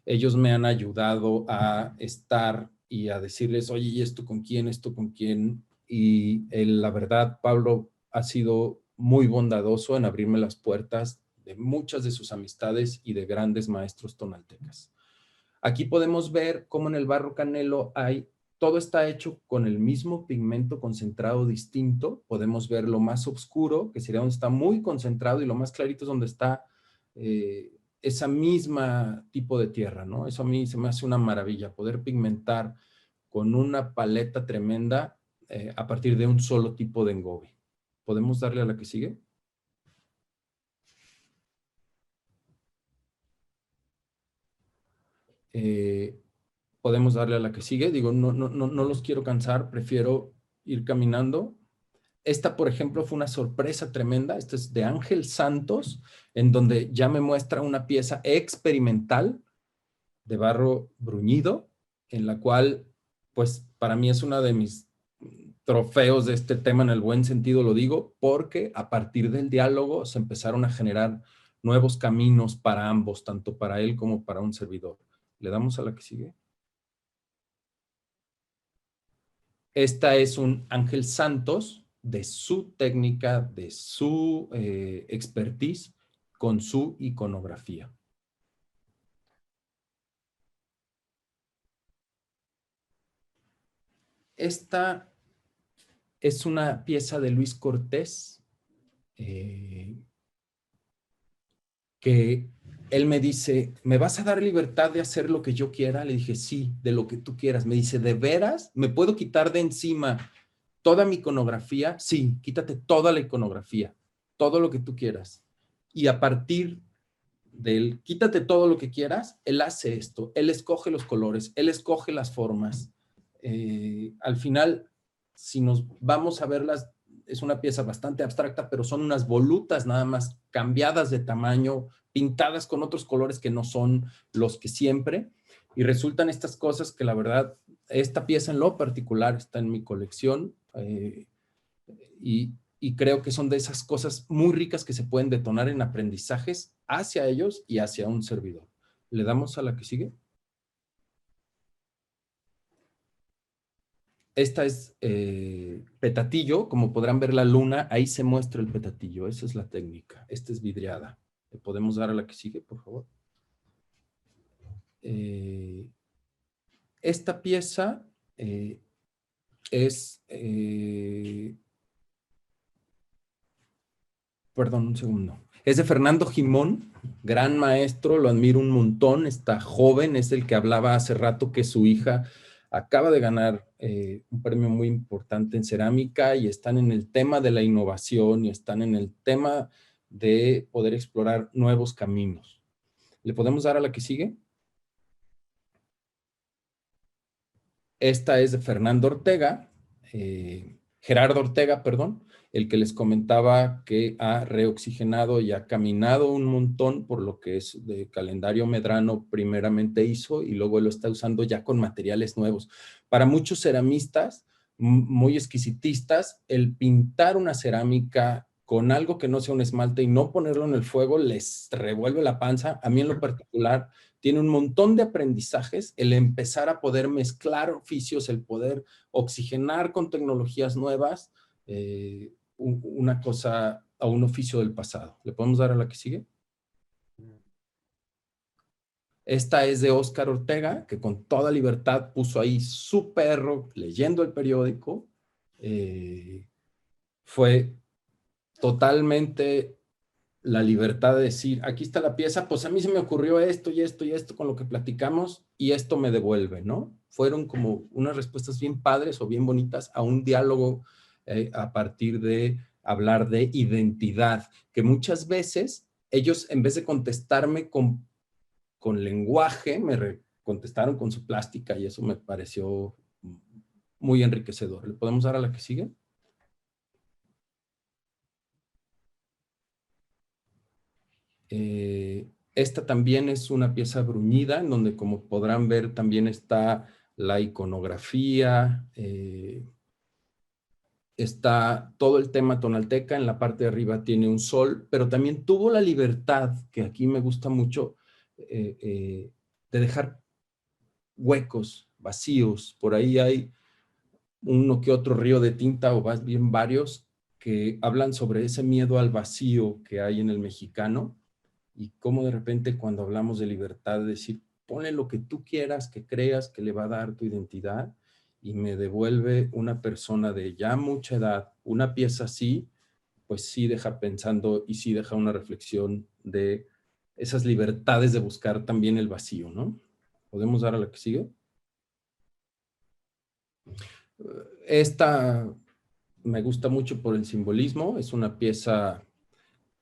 Ellos me han ayudado a estar y a decirles, oye, ¿y esto con quién? ¿Esto con quién? Y la verdad, Pablo ha sido muy bondadoso en abrirme las puertas de muchas de sus amistades y de grandes maestros tonaltecas. Aquí podemos ver cómo en el barro canelo todo está hecho con el mismo pigmento concentrado distinto. Podemos ver lo más oscuro, que sería donde está muy concentrado, y lo más clarito es donde está esa misma tipo de tierra, ¿no? Eso a mí se me hace una maravilla, poder pigmentar con una paleta tremenda a partir de un solo tipo de engobe. ¿Podemos darle a la que sigue? Podemos darle a la que sigue. Digo, no los quiero cansar, prefiero ir caminando. Esta, por ejemplo, fue una sorpresa tremenda. Esta es de Ángel Santos, en donde ya me muestra una pieza experimental de barro bruñido, en la cual, pues, para mí es una de mis trofeos de este tema, en el buen sentido lo digo, porque a partir del diálogo se empezaron a generar nuevos caminos para ambos, tanto para él como para un servidor. ¿Le damos a la que sigue? Esta es un Ángel Santos de su técnica, de su expertise, con su iconografía. Esta es una pieza de Luis Cortés, que él me dice, ¿me vas a dar libertad de hacer lo que yo quiera? Le dije, sí, de lo que tú quieras. Me dice, ¿de veras? ¿Me puedo quitar de encima toda mi iconografía, sí, quítate toda la iconografía, todo lo que tú quieras. Y a partir del quítate todo lo que quieras, él hace esto, él escoge los colores, él escoge las formas. Al final, si nos vamos a verlas, es una pieza bastante abstracta, pero son unas volutas nada más cambiadas de tamaño, pintadas con otros colores que no son los que siempre, y resultan estas cosas que la verdad, esta pieza en lo particular está en mi colección, y creo que son de esas cosas muy ricas que se pueden detonar en aprendizajes hacia ellos y hacia un servidor. ¿Le damos a la que sigue? Esta es petatillo, como podrán ver la luna, ahí se muestra el petatillo, esa es la técnica. Esta es vidriada. ¿Le podemos dar a la que sigue, por favor? Esta pieza es... perdón, un segundo. Es de Fernando Gimón, gran maestro, lo admiro un montón, está joven, es el que hablaba hace rato que su hija acaba de ganar un premio muy importante en cerámica y están en el tema de la innovación y están en el tema de poder explorar nuevos caminos. ¿Le podemos dar a la que sigue? Esta es de Fernando Ortega, Gerardo Ortega, perdón, el que les comentaba que ha reoxigenado y ha caminado un montón por lo que es de calendario Medrano primeramente hizo y luego lo está usando ya con materiales nuevos. Para muchos ceramistas muy exquisitistas, el pintar una cerámica con algo que no sea un esmalte y no ponerlo en el fuego les revuelve la panza. A mí en lo particular tiene un montón de aprendizajes el empezar a poder mezclar oficios, el poder oxigenar con tecnologías nuevas, una cosa a un oficio del pasado. ¿Le podemos dar a la que sigue? Esta es de Óscar Ortega, que con toda libertad puso ahí su perro leyendo el periódico. Fue totalmente la libertad de decir, aquí está la pieza, pues a mí se me ocurrió esto y esto y esto con lo que platicamos y esto me devuelve, ¿no? Fueron como unas respuestas bien padres o bien bonitas a un diálogo a partir de hablar de identidad, que muchas veces ellos en vez de contestarme con lenguaje, me contestaron con su plástica y eso me pareció muy enriquecedor. ¿Le podemos dar a la que sigue? Esta también es una pieza bruñida, en donde como podrán ver también está la iconografía, está todo el tema tonalteca, en la parte de arriba tiene un sol, pero también tuvo la libertad, que aquí me gusta mucho, de dejar huecos, vacíos. Por ahí hay uno que otro río de tinta, o más bien varios, que hablan sobre ese miedo al vacío que hay en el mexicano, y cómo de repente cuando hablamos de libertad, de decir, ponle lo que tú quieras, que creas que le va a dar tu identidad, y me devuelve una persona de ya mucha edad, una pieza así, pues sí deja pensando y sí deja una reflexión de esas libertades de buscar también el vacío, ¿no? ¿Podemos dar a la que sigue? Esta me gusta mucho por el simbolismo, es una pieza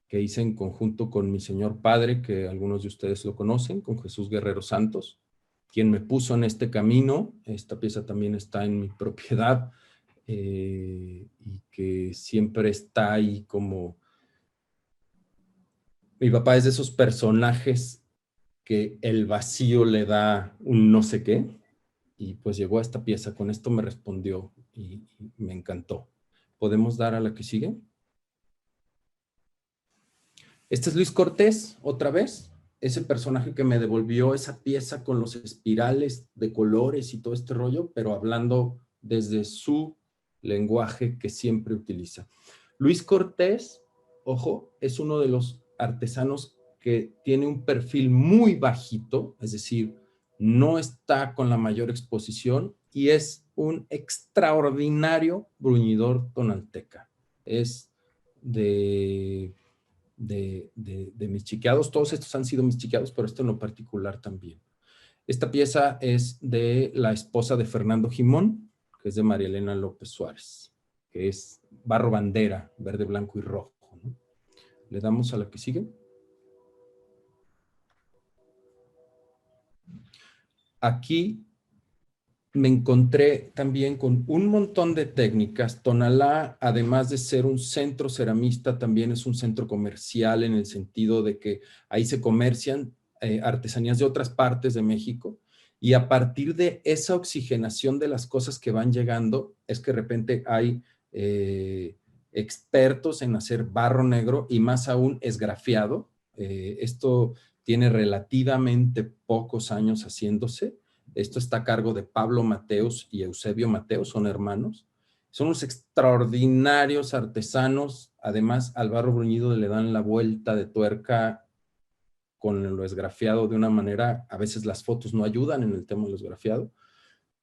que hice en conjunto con mi señor padre, que algunos de ustedes lo conocen, con Jesús Guerrero Santos, quien me puso en este camino. Esta pieza también está en mi propiedad y que siempre está ahí como... Mi papá es de esos personajes que el vacío le da un no sé qué, y pues llegó a esta pieza, con esto me respondió y me encantó. ¿Podemos dar a la que sigue? Este es Luis Cortés, otra vez, ese personaje que me devolvió esa pieza con los espirales de colores y todo este rollo, pero hablando desde su lenguaje que siempre utiliza. Luis Cortés, ojo, es uno de los artesanos que tiene un perfil muy bajito, es decir, no está con la mayor exposición y es un extraordinario bruñidor tonalteca. Es de mis chiqueados. Todos estos han sido mis chiqueados, pero esto en lo particular también. Esta pieza es de la esposa de Fernando Gimón, que es de María Elena López Suárez. que es barro bandera, verde, blanco y rojo, ¿no? Le damos a la que sigue. Aquí me encontré también con un montón de técnicas. Tonalá, además de ser un centro ceramista, también es un centro comercial en el sentido de que ahí se comercian artesanías de otras partes de México, y a partir de esa oxigenación de las cosas que van llegando, es que de repente hay expertos en hacer barro negro y más aún esgrafiado. Esto tiene relativamente pocos años haciéndose. Esto está a cargo de Pablo Mateos y Eusebio Mateos, son hermanos. Son unos extraordinarios artesanos. Además, al barro bruñido le dan la vuelta de tuerca con lo esgrafiado de una manera, a veces las fotos no ayudan en el tema de lo esgrafiado,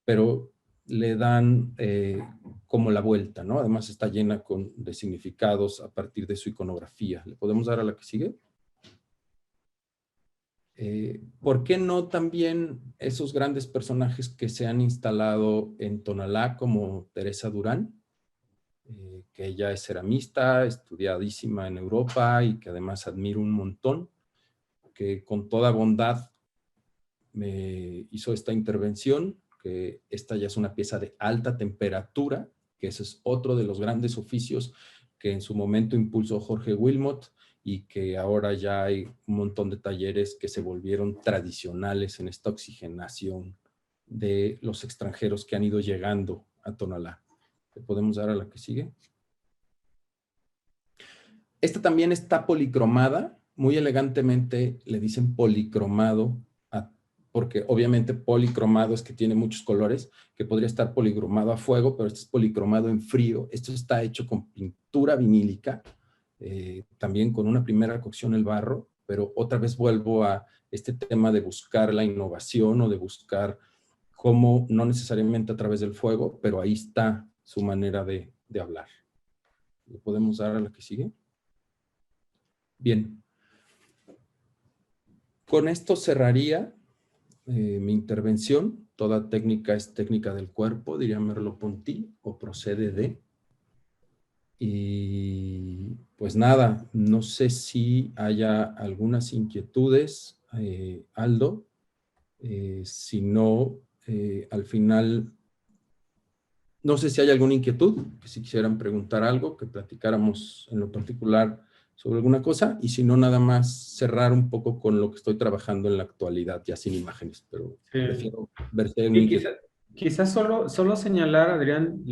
pero le dan como la vuelta, ¿no? Además está llena de significados a partir de su iconografía. ¿Le podemos dar a la que sigue? ¿Por qué no también esos grandes personajes que se han instalado en Tonalá, como Teresa Durán, que ella es ceramista, estudiadísima en Europa y que además admiro un montón, que con toda bondad me hizo esta intervención, que esta ya es una pieza de alta temperatura, que ese es otro de los grandes oficios que en su momento impulsó Jorge Wilmot, y que ahora ya hay un montón de talleres que se volvieron tradicionales en esta oxigenación de los extranjeros que han ido llegando a Tonalá. ¿Le podemos dar a la que sigue? Esta también está policromada, muy elegantemente le dicen policromado, porque obviamente policromado es que tiene muchos colores, que podría estar policromado a fuego, pero este es policromado en frío. Esto está hecho con pintura vinílica, también con una primera cocción el barro, pero otra vez vuelvo a este tema de buscar la innovación o de buscar cómo, no necesariamente a través del fuego, pero ahí está su manera de hablar. ¿Le podemos dar a la que sigue? Bien. Con esto cerraría mi intervención. Toda técnica es técnica del cuerpo, diría Merleau-Ponty, o procede de. Y pues nada, no sé si haya algunas inquietudes, Aldo. Si no, al final, no sé si hay alguna inquietud, que si quisieran preguntar algo, que platicáramos en lo particular sobre alguna cosa, y si no, nada más cerrar un poco con lo que estoy trabajando en la actualidad, ya sin imágenes, pero Sí. prefiero ver si hay alguna Y inquietud. quizás solo señalar, Adrián,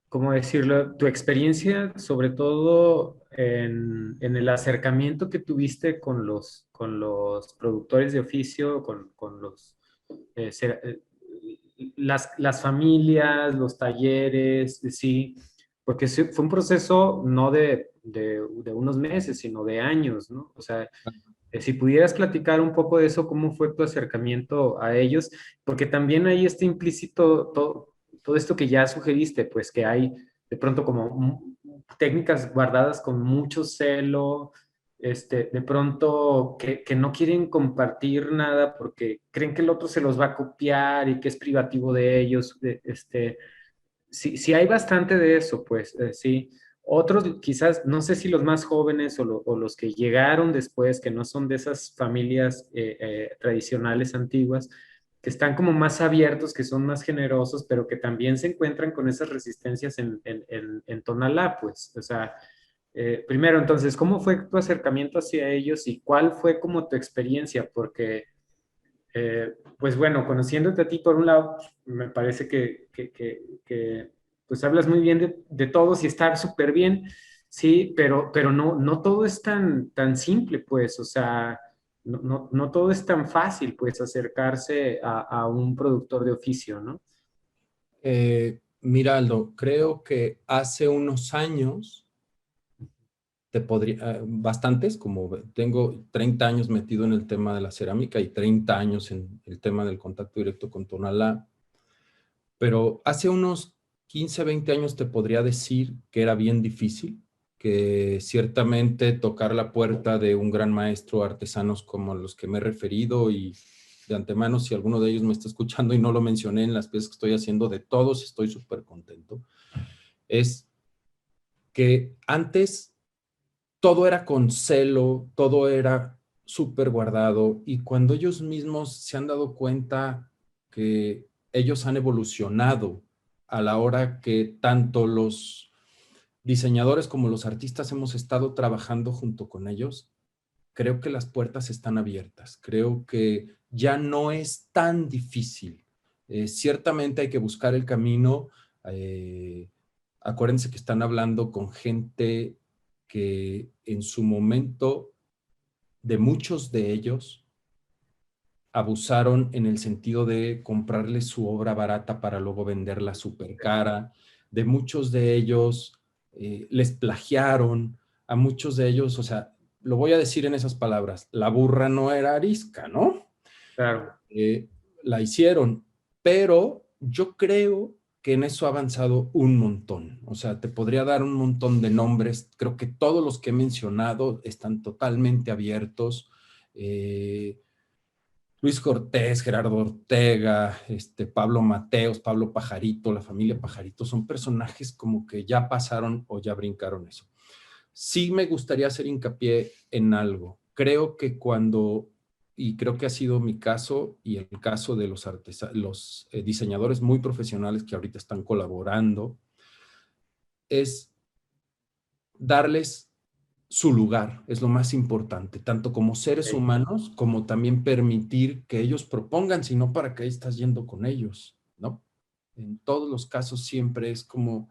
¿cómo decirlo? Tu experiencia, sobre todo en el acercamiento que tuviste con los productores de oficio, con los, las familias, los talleres, sí, porque fue un proceso no de unos meses, sino de años, ¿no? O sea, si pudieras platicar un poco de eso, ¿cómo fue tu acercamiento a ellos? Porque también ahí está implícito todo esto que ya sugeriste, pues que hay de pronto como técnicas guardadas con mucho celo, de pronto que no quieren compartir nada porque creen que el otro se los va a copiar y que es privativo de ellos. Sí, sí hay bastante de eso, pues, sí. Otros, quizás, no sé si los más jóvenes o los que llegaron después, que no son de esas familias tradicionales antiguas, que están como más abiertos, que son más generosos, pero que también se encuentran con esas resistencias en Tonalá, pues. O sea, primero, entonces, ¿cómo fue tu acercamiento hacia ellos y cuál fue como tu experiencia? Porque pues bueno, conociéndote a ti por un lado, me parece que pues hablas muy bien de todos y está súper bien, sí, pero no todo es tan simple, pues, o sea, no todo es tan fácil, pues, acercarse a un productor de oficio, ¿no? Mira, Aldo, creo que hace unos años bastantes, como tengo 30 años metido en el tema de la cerámica y 30 años en el tema del contacto directo con Tonalá, pero hace unos 15, 20 años te podría decir que era bien difícil, que ciertamente tocar la puerta de un gran maestro, artesanos como los que me he referido y de antemano, si alguno de ellos me está escuchando y no lo mencioné en las piezas que estoy haciendo, de todos estoy súper contento, es que antes todo era con celo, todo era súper guardado, y cuando ellos mismos se han dado cuenta que ellos han evolucionado a la hora que tanto los diseñadores como los artistas hemos estado trabajando junto con ellos, creo que las puertas están abiertas. Creo que ya no es tan difícil. Ciertamente hay que buscar el camino. Acuérdense que están hablando con gente que en su momento, de muchos de ellos, abusaron en el sentido de comprarle su obra barata para luego venderla súper cara. De muchos de ellos les plagiaron. A muchos de ellos, o sea, lo voy a decir en esas palabras, la burra no era arisca, ¿no? Claro. La hicieron, pero yo creo que en eso ha avanzado un montón. O sea, te podría dar un montón de nombres. Creo que todos los que he mencionado están totalmente abiertos. Luis Cortés, Gerardo Ortega, Pablo Mateos, Pablo Pajarito, la familia Pajarito, son personajes como que ya pasaron o ya brincaron eso. Sí me gustaría hacer hincapié en algo. Creo que cuando, y creo que ha sido mi caso y el caso de los diseñadores muy profesionales que ahorita están colaborando, es darles su lugar, es lo más importante, tanto como seres humanos, como también permitir que ellos propongan, sino para qué estás yendo con ellos, ¿no? En todos los casos siempre es como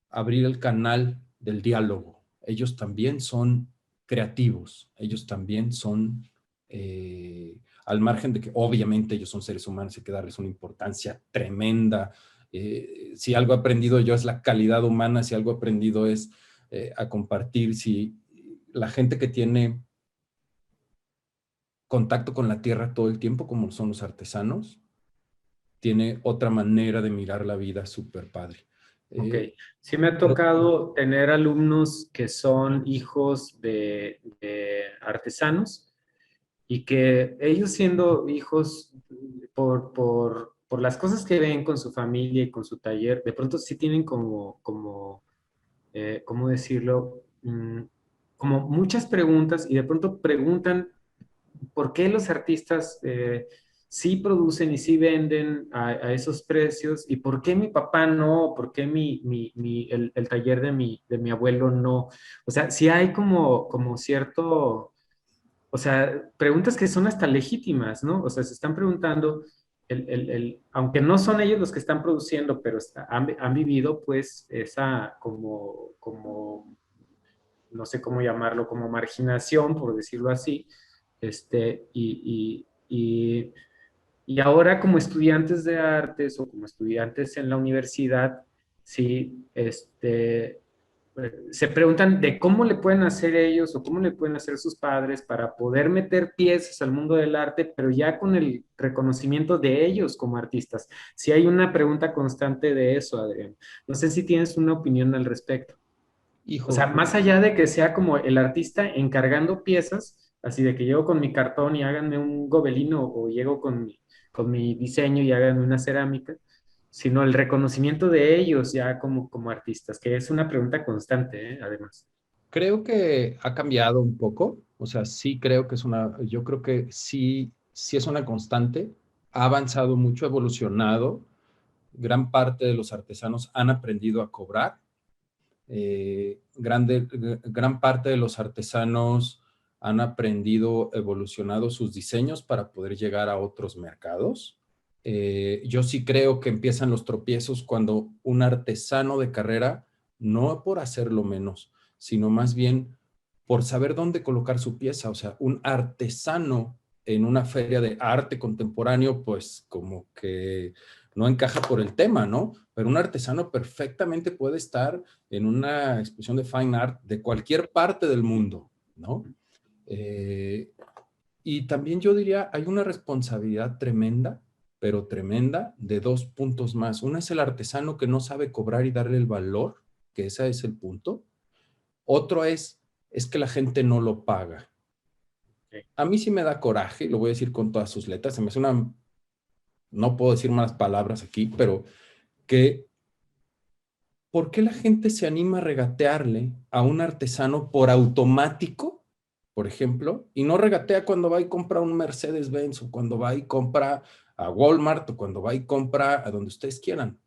abrir el canal del diálogo. Ellos también son creativos, ellos también son, al margen de que obviamente ellos son seres humanos, hay que darles una importancia tremenda. Si algo he aprendido yo es la calidad humana, si algo he aprendido es a compartir. Si la gente que tiene contacto con la tierra todo el tiempo, como son los artesanos, tiene otra manera de mirar la vida súper padre. Ok, sí me ha tocado tener alumnos que son hijos de artesanos y que ellos siendo hijos por las cosas que ven con su familia y con su taller, de pronto sí tienen ¿cómo decirlo? Como muchas preguntas y de pronto preguntan por qué los artistas sí producen y sí venden a esos precios y por qué mi papá no, por qué el taller de mi abuelo no. O sea, sí hay como cierto, o sea, preguntas que son hasta legítimas, ¿no? O sea, se están preguntando, aunque no son ellos los que están produciendo, pero han vivido pues esa no sé cómo llamarlo, como marginación, por decirlo así, este, y, y, y, y ahora como estudiantes de artes o como estudiantes en la universidad, sí, se preguntan de cómo le pueden hacer ellos o cómo le pueden hacer sus padres para poder meter piezas al mundo del arte, pero ya con el reconocimiento de ellos como artistas. Sí hay una pregunta constante de eso, Adrián. No sé si tienes una opinión al respecto. O Hijo, sea, más allá de que sea como el artista encargando piezas, así de que llego con mi cartón y háganme un gobelino o llego con mi diseño y háganme una cerámica, sino el reconocimiento de ellos ya como artistas, que es una pregunta constante, además. creo que ha cambiado un poco. O sea, sí creo que yo creo que sí es una constante. Ha avanzado mucho, ha evolucionado. Gran parte de los artesanos han aprendido a cobrar. Gran parte de los artesanos han aprendido, evolucionado sus diseños para poder llegar a otros mercados. Yo sí creo que empiezan los tropiezos cuando un artesano de carrera, no por hacerlo menos, sino más bien por saber dónde colocar su pieza. O sea, un artesano en una feria de arte contemporáneo, pues como que no encaja por el tema, ¿no? Pero un artesano perfectamente puede estar en una exposición de fine art de cualquier parte del mundo, ¿no? Y también yo diría, hay una responsabilidad tremenda, pero tremenda, de dos puntos más. Uno es el artesano que no sabe cobrar y darle el valor, que ese es el punto. Otro es que la gente no lo paga. A mí sí me da coraje, lo voy a decir con todas sus letras, se me hace una, no puedo decir malas palabras aquí, pero que, ¿por qué la gente se anima a regatearle a un artesano por automático, por ejemplo, y no regatea cuando va y compra un Mercedes-Benz o cuando va y compra a Walmart o cuando va y compra a donde ustedes quieran?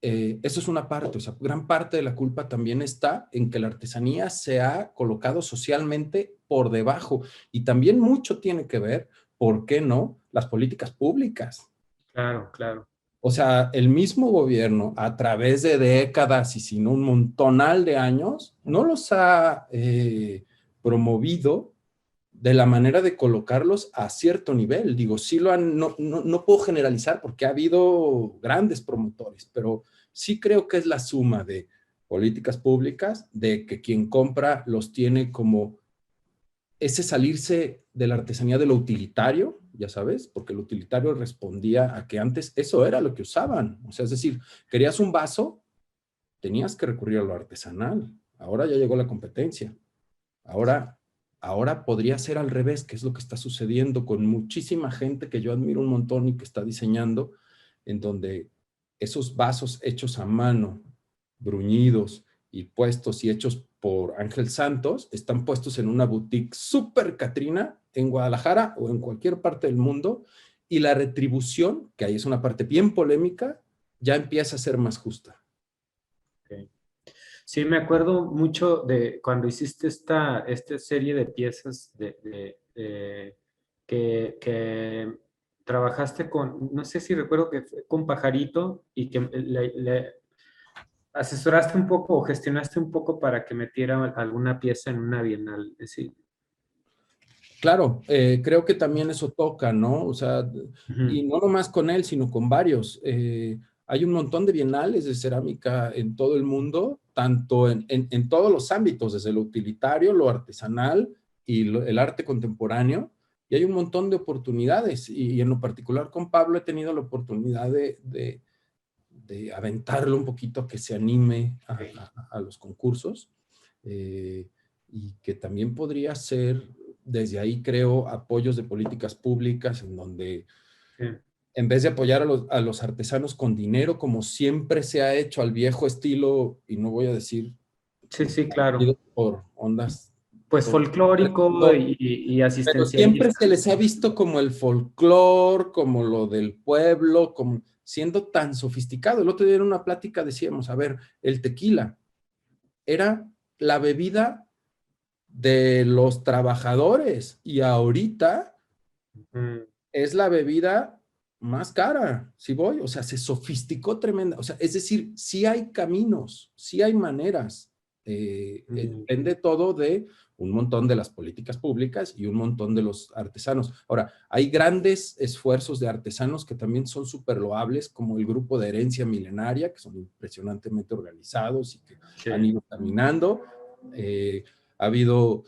Eso es una parte, o sea, gran parte de la culpa también está en que la artesanía se ha colocado socialmente por debajo y también mucho tiene que ver, ¿por qué no?, las políticas públicas. Claro, claro. O sea, el mismo gobierno a través de décadas y sin un montonal de años no los ha promovido de la manera de colocarlos a cierto nivel. Digo, sí lo han, no puedo generalizar porque ha habido grandes promotores, pero sí creo que es la suma de políticas públicas, de que quien compra los tiene como ese salirse de la artesanía de lo utilitario, ya sabes, porque lo utilitario respondía a que antes eso era lo que usaban. O sea, es decir, querías un vaso, tenías que recurrir a lo artesanal. Ahora ya llegó la competencia. Ahora podría ser al revés, que es lo que está sucediendo con muchísima gente que yo admiro un montón y que está diseñando, en donde esos vasos hechos a mano, bruñidos y puestos y hechos por Ángel Santos, están puestos en una boutique súper Catrina en Guadalajara o en cualquier parte del mundo, y la retribución, que ahí es una parte bien polémica, ya empieza a ser más justa. Okay. Sí, me acuerdo mucho de cuando hiciste esta serie de piezas que trabajaste con, no sé si recuerdo que fue con Pajarito y que le asesoraste un poco o gestionaste un poco para que metiera alguna pieza en una bienal. Sí. Claro, creo que también eso toca, ¿no? O sea, y no nomás con él, sino con varios. Hay un montón de bienales de cerámica en todo el mundo, tanto en todos los ámbitos, desde lo utilitario, lo artesanal y el arte contemporáneo, y hay un montón de oportunidades. Y en lo particular con Pablo he tenido la oportunidad de aventarlo un poquito a que se anime a los concursos, y que también podría ser, desde ahí creo, apoyos de políticas públicas en donde en vez de apoyar a los artesanos con dinero, como siempre se ha hecho al viejo estilo, y no voy a decir Sí, claro. por ondas, Pues folclórico y pero siempre asistencialista. se les ha visto como el folclore, como lo del pueblo, como siendo tan sofisticado. El otro día en una plática decíamos, a ver, el tequila era la bebida de los trabajadores y ahorita es la bebida más cara, ¿sí voy? O sea, se sofisticó tremenda. O sea, es decir, sí hay caminos, sí hay maneras. Depende todo de un montón de las políticas públicas y un montón de los artesanos. Ahora, hay grandes esfuerzos de artesanos que también son súper loables, como el grupo de Herencia Milenaria, que son impresionantemente organizados y que han ido caminando. Ha habido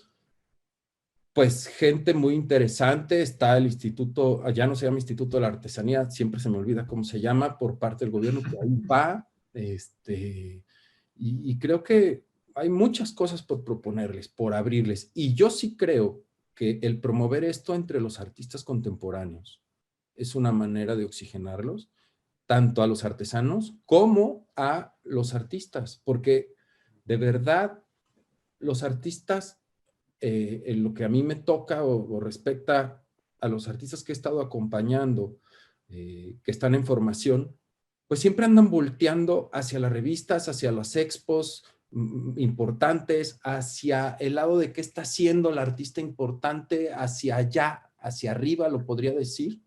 pues gente muy interesante. Está el instituto, ya no se llama Instituto de la Artesanía, siempre se me olvida cómo se llama, por parte del gobierno, que ahí va, y creo que hay muchas cosas por proponerles, por abrirles, y yo sí creo que el promover esto entre los artistas contemporáneos es una manera de oxigenarlos, tanto a los artesanos como a los artistas, porque de verdad los artistas, en lo que a mí me toca o respecta a los artistas que he estado acompañando, que están en formación, pues siempre andan volteando hacia las revistas, hacia las expos importantes, hacia el lado de qué está haciendo el artista importante, hacia allá, hacia arriba, lo podría decir,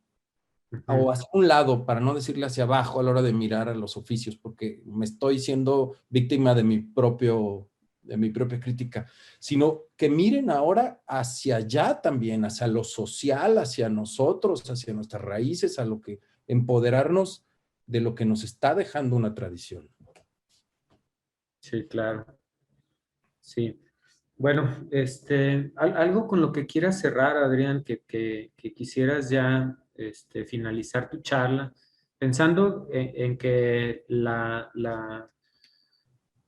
o hacia un lado, para no decirle hacia abajo a la hora de mirar a los oficios, porque me estoy siendo víctima de mi propia crítica, sino que miren ahora hacia allá también, hacia lo social, hacia nosotros, hacia nuestras raíces, a lo que empoderarnos de lo que nos está dejando una tradición. Sí, claro. Sí. Bueno, algo con lo que quieras cerrar, Adrián, que quisieras ya finalizar tu charla, pensando en que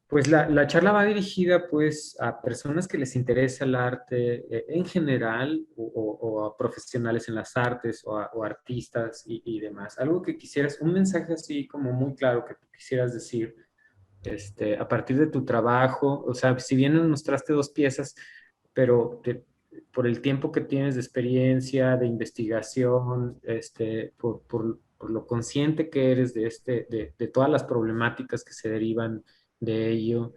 Pues la charla va dirigida pues a personas que les interesa el arte en general o a profesionales en las artes o artistas y demás. Algo que quisieras, un mensaje así como muy claro que tú quisieras decir a partir de tu trabajo. O sea, si bien nos mostraste dos piezas, pero por el tiempo que tienes de experiencia, de investigación, por lo consciente que eres de todas las problemáticas que se derivan de ello,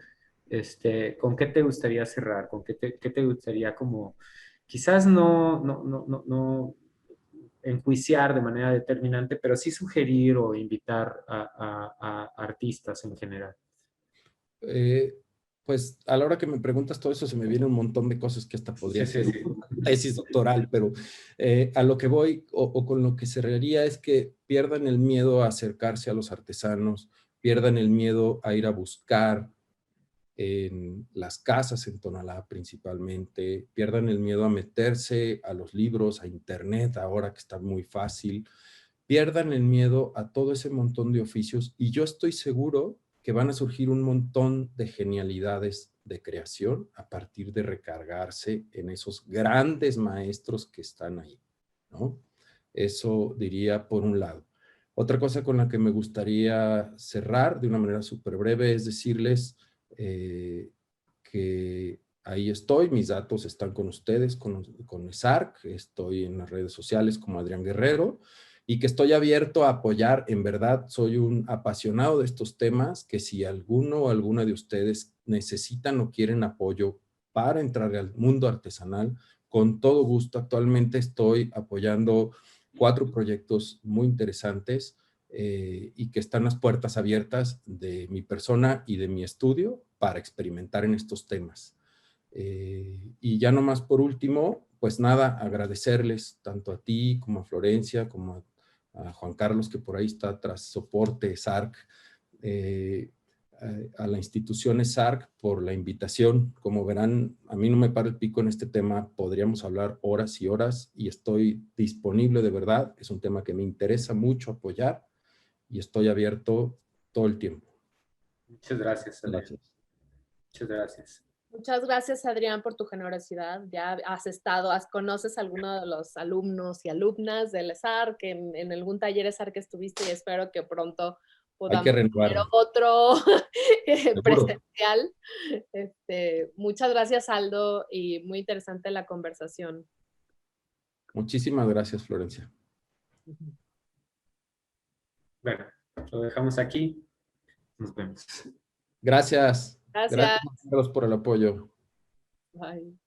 ¿con qué te gustaría cerrar? ¿Con qué te gustaría como, quizás no enjuiciar de manera determinante, pero sí sugerir o invitar a artistas en general? Eh, pues a la hora que me preguntas todo eso se me viene un montón de cosas que hasta podría Sí, sí, ser sí. una tesis doctoral, pero a lo que voy o con lo que cerraría es que pierdan el miedo a acercarse a los artesanos, pierdan el miedo a ir a buscar en las casas en Tonalá principalmente, pierdan el miedo a meterse a los libros, a internet, ahora que está muy fácil, pierdan el miedo a todo ese montón de oficios y yo estoy seguro que van a surgir un montón de genialidades de creación a partir de recargarse en esos grandes maestros que están ahí, ¿no? Eso diría por un lado. Otra cosa con la que me gustaría cerrar de una manera súper breve es decirles que ahí estoy, mis datos están con ustedes, con ESARC, estoy en las redes sociales como Adrián Guerrero, y que estoy abierto a apoyar. En verdad, soy un apasionado de estos temas, que si alguno o alguna de ustedes necesitan o quieren apoyo para entrar al mundo artesanal, con todo gusto. Actualmente estoy apoyando 4 proyectos muy interesantes y que están las puertas abiertas de mi persona y de mi estudio para experimentar en estos temas. Y ya nomás por último, pues nada, agradecerles tanto a ti como a Florencia, como a Juan Carlos, que por ahí está tras soporte, SARC, a la institución SARC por la invitación. Como verán, a mí no me para el pico en este tema, podríamos hablar horas y horas y estoy disponible de verdad. Es un tema que me interesa mucho apoyar y estoy abierto todo el tiempo. Muchas gracias, Adrián. Gracias. Muchas gracias. Muchas gracias, Adrián, por tu generosidad. Ya has estado, conoces a alguno de los alumnos y alumnas del ESAR, que en algún taller ESAR que estuviste y espero que pronto Hay que podamos tener renovarlo. otro Seguro. presencial. Muchas gracias, Aldo, y muy interesante la conversación. Muchísimas gracias, Florencia. Bueno, lo dejamos aquí. Nos vemos. Gracias. Gracias. Gracias, Carlos, por el apoyo. Bye.